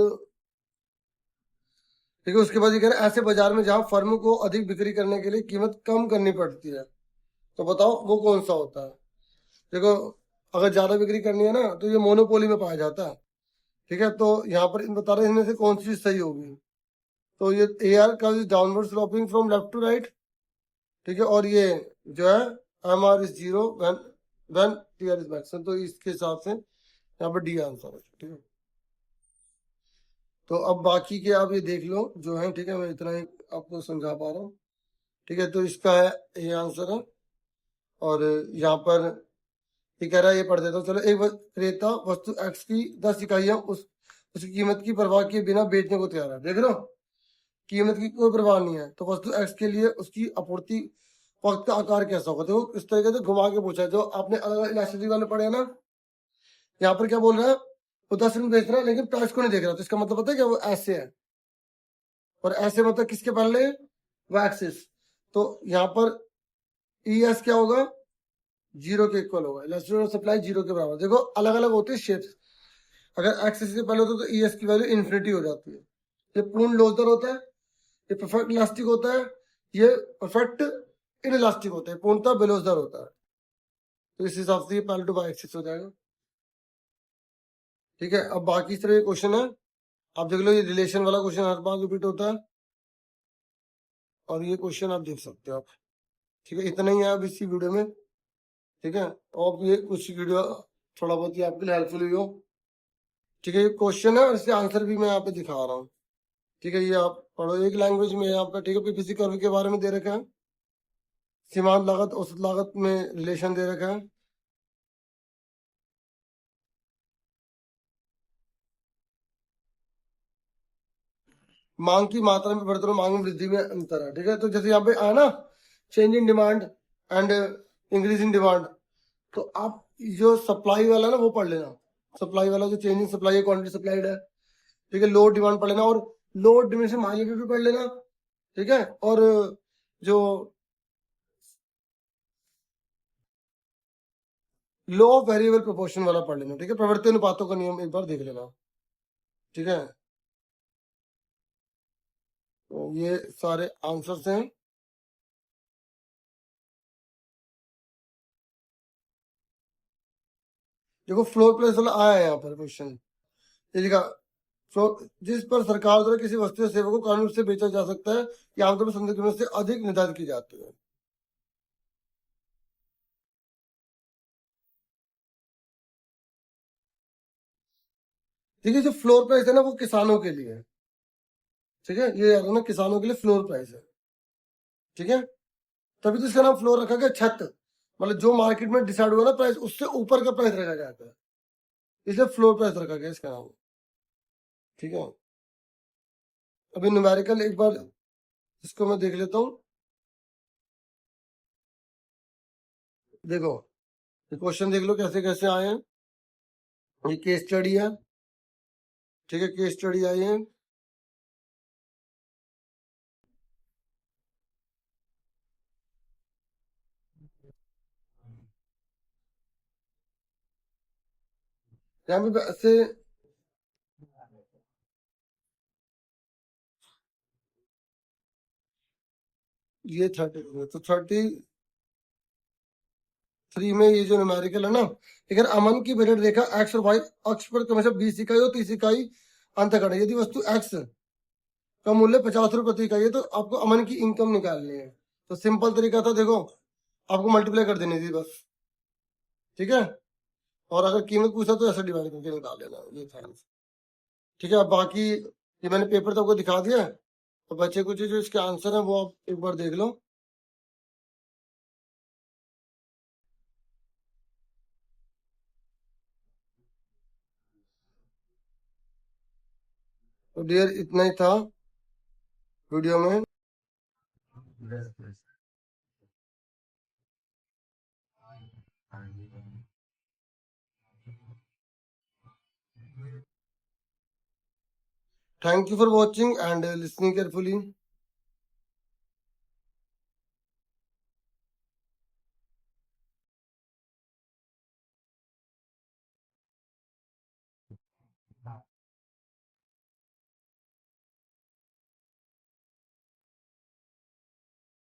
A: ठीक है, उसके बाद ये कह रहे हैं ऐसे बाजार में जहां फर्म को अधिक बिक्री करने के लिए कीमत कम करनी पड़ती है, तो बताओ वो कौन सा होता है? देखो, अगर ज्यादा बिक्री करनी है ना तो ये मोनोपोली में पाया जाता है। ठीक है, तो यहाँ पर इन बता रहे हैं इनमें से कौन सी चीज सही होगी। तो ये ए आर का downward sloping from left to right. ठीक है, और ये जो है M R is zero when when T R is maximum, तो इसके हिसाब से यहाँ पर डी आंसर है। ठीक है, तो अब बाकी के आप ये देख लो जो है। ठीक है, मैं इतना ही आपको समझा पा रहा हूँ। ठीक है, तो इसका है ये आंसर है। और यहाँ पर ये कह रहा है, ये पढ़ देता हूँ चलो। एक क्रेता वस्तु एक्स की 10 इकाइयां उसकी कीमत की परवाह किए बिना बेचने को तैयार है। देख रहे हो, कीमत की कोई परवाह नहीं है। तो वस्तु एक्स के लिए उसकी आपूर्ति वक्त का आकार कैसा होगा? देखो इस तरीके से घुमा के पूछा है। जो आपने अलग अलग इलास्टिसिटी वाले पढ़े हैं ना, यहाँ पर क्या बोल रहा है? वो 10 रुपये बेच रहा है लेकिन प्राइस को नहीं देख रहा। तो इसका मतलब पता है क्या? वो ऐसे है। और ऐसे मतलब किसके पहले? वो एक्सिस। तो यहाँ पर ई एस क्या होगा? जीरो के इक्वल होगा। इलास्टिसिटी सप्लाई जीरो के बराबर। देखो अलग अलग होते हैं शेप्स। अगर एक्सिस से पहले होता तो ई एस की वैल्यू इन्फिनिटी हो जाती है। ये पूर्ण लोचदार होता है, ये परफेक्ट इलास्टिक होता है, ये परफेक्ट इन इलास्टिक होता है, पूर्णतः बेलोचदार होता है। तो इस हिसाब से ये पैरेलल टू बाई एक्सिस हो जाएगा। ठीक है, अब बाकी इस तरह ये क्वेश्चन है, आप देख लो। ये रिलेशन वाला क्वेश्चन हर बार रिपीट होता है, और ये क्वेश्चन आप देख सकते हो आप। ठीक है, इतना ही है अब इसी वीडियो में। ठीक है, और ये कुछ वीडियो थोड़ा बहुत ही आपके लिए हेल्पफुल हुई हो। ठीक है, ये क्वेश्चन है और इसके आंसर भी मैं यहाँ पे दिखा रहा हूँ। ठीक है, ये आप पढ़ो एक लैंग्वेज में यहाँ पे। ठीक है, पीपीसी कर्व के बारे में दे रखा है, सीमांत लागत औसत लागत में रिलेशन दे रखा है। मांग की मात्रा में परिवर्तन और मांग में वृद्धि में अंतर है। ठीक है, तो जैसे यहाँ पे आया ना, change in demand and increase in demand, तो आप जो सप्लाई वाला ना वो पढ़ लेना। सप्लाई वाला जो चेंज इन सप्लाई है, क्वांटिटी सप्लाइड है। ठीक है, लोड डिमांड पढ़ लेना, और लोड डिमेंशन मांगे भी पढ़ लेना। ठीक है, और जो लो वेरिएबल प्रोपोर्शन वाला पढ़ लेना। ठीक है, प्रवृत्ति अनुपातों का नियम एक बार देख लेना। ठीक है, तो ये सारे आंसर्स हैं। देखो फ्लोर प्राइस वाला आया है यहाँ पर क्वेश्चन। ये लिखा, जिस पर सरकार द्वारा किसी वस्तु या सेवा को कानून से बेचा जा सकता है, या आमतौर पर संदिग्ध कीमत से अधिक निर्धारित की जाती है। ठीक है, जो फ्लोर प्राइस है ना वो किसानों के लिए है। ठीक है, ये याद रखना, किसानों के लिए फ्लोर प्राइस है। ठीक है, तभी तो इसका नाम फ्लोर रखा गया। छत मतलब जो मार्केट में डिसाइड हुआ ना प्राइस, उससे ऊपर का प्राइस रखा जाता है, इसलिए फ्लोर प्राइस रखा गया इसका नाम। ठीक है, अभी न्यूमेरिकल एक बार इसको मैं देख लेता हूँ। देखो ये क्वेश्चन देख लो कैसे कैसे आए हैं। ये केस स्टडी है। ठीक है, केस स्टडी आई है। यहाँ पे ऐसे ये 30 तो 33 में ये जो न्यूमेरिकल है ना, अगर अमन की बजट रेखा एक्स और वाई अक्ष पर क्रमशः 20 इकाई और 30 इकाई अंतःखंड है। यदि वस्तु एक्स का मूल्य 50 रुपए प्रति इकाई है, तो आपको अमन की इनकम निकालनी है। तो सिंपल तरीका था, देखो आपको मल्टीप्लाई कर देनी थी बस। ठीक है, और अगर कीमत पूछा तो ऐसा डिवाइड करके निकाल लेना, ये था। ठीक है, अब बाकी ये मैंने पेपर तो आपको दिखा दिया है, तो बच्चे कुछ जो इसके आंसर है वो आप एक बार देख लो। तो डियर इतना ही था वीडियो में। Thank you for watching and listening carefully.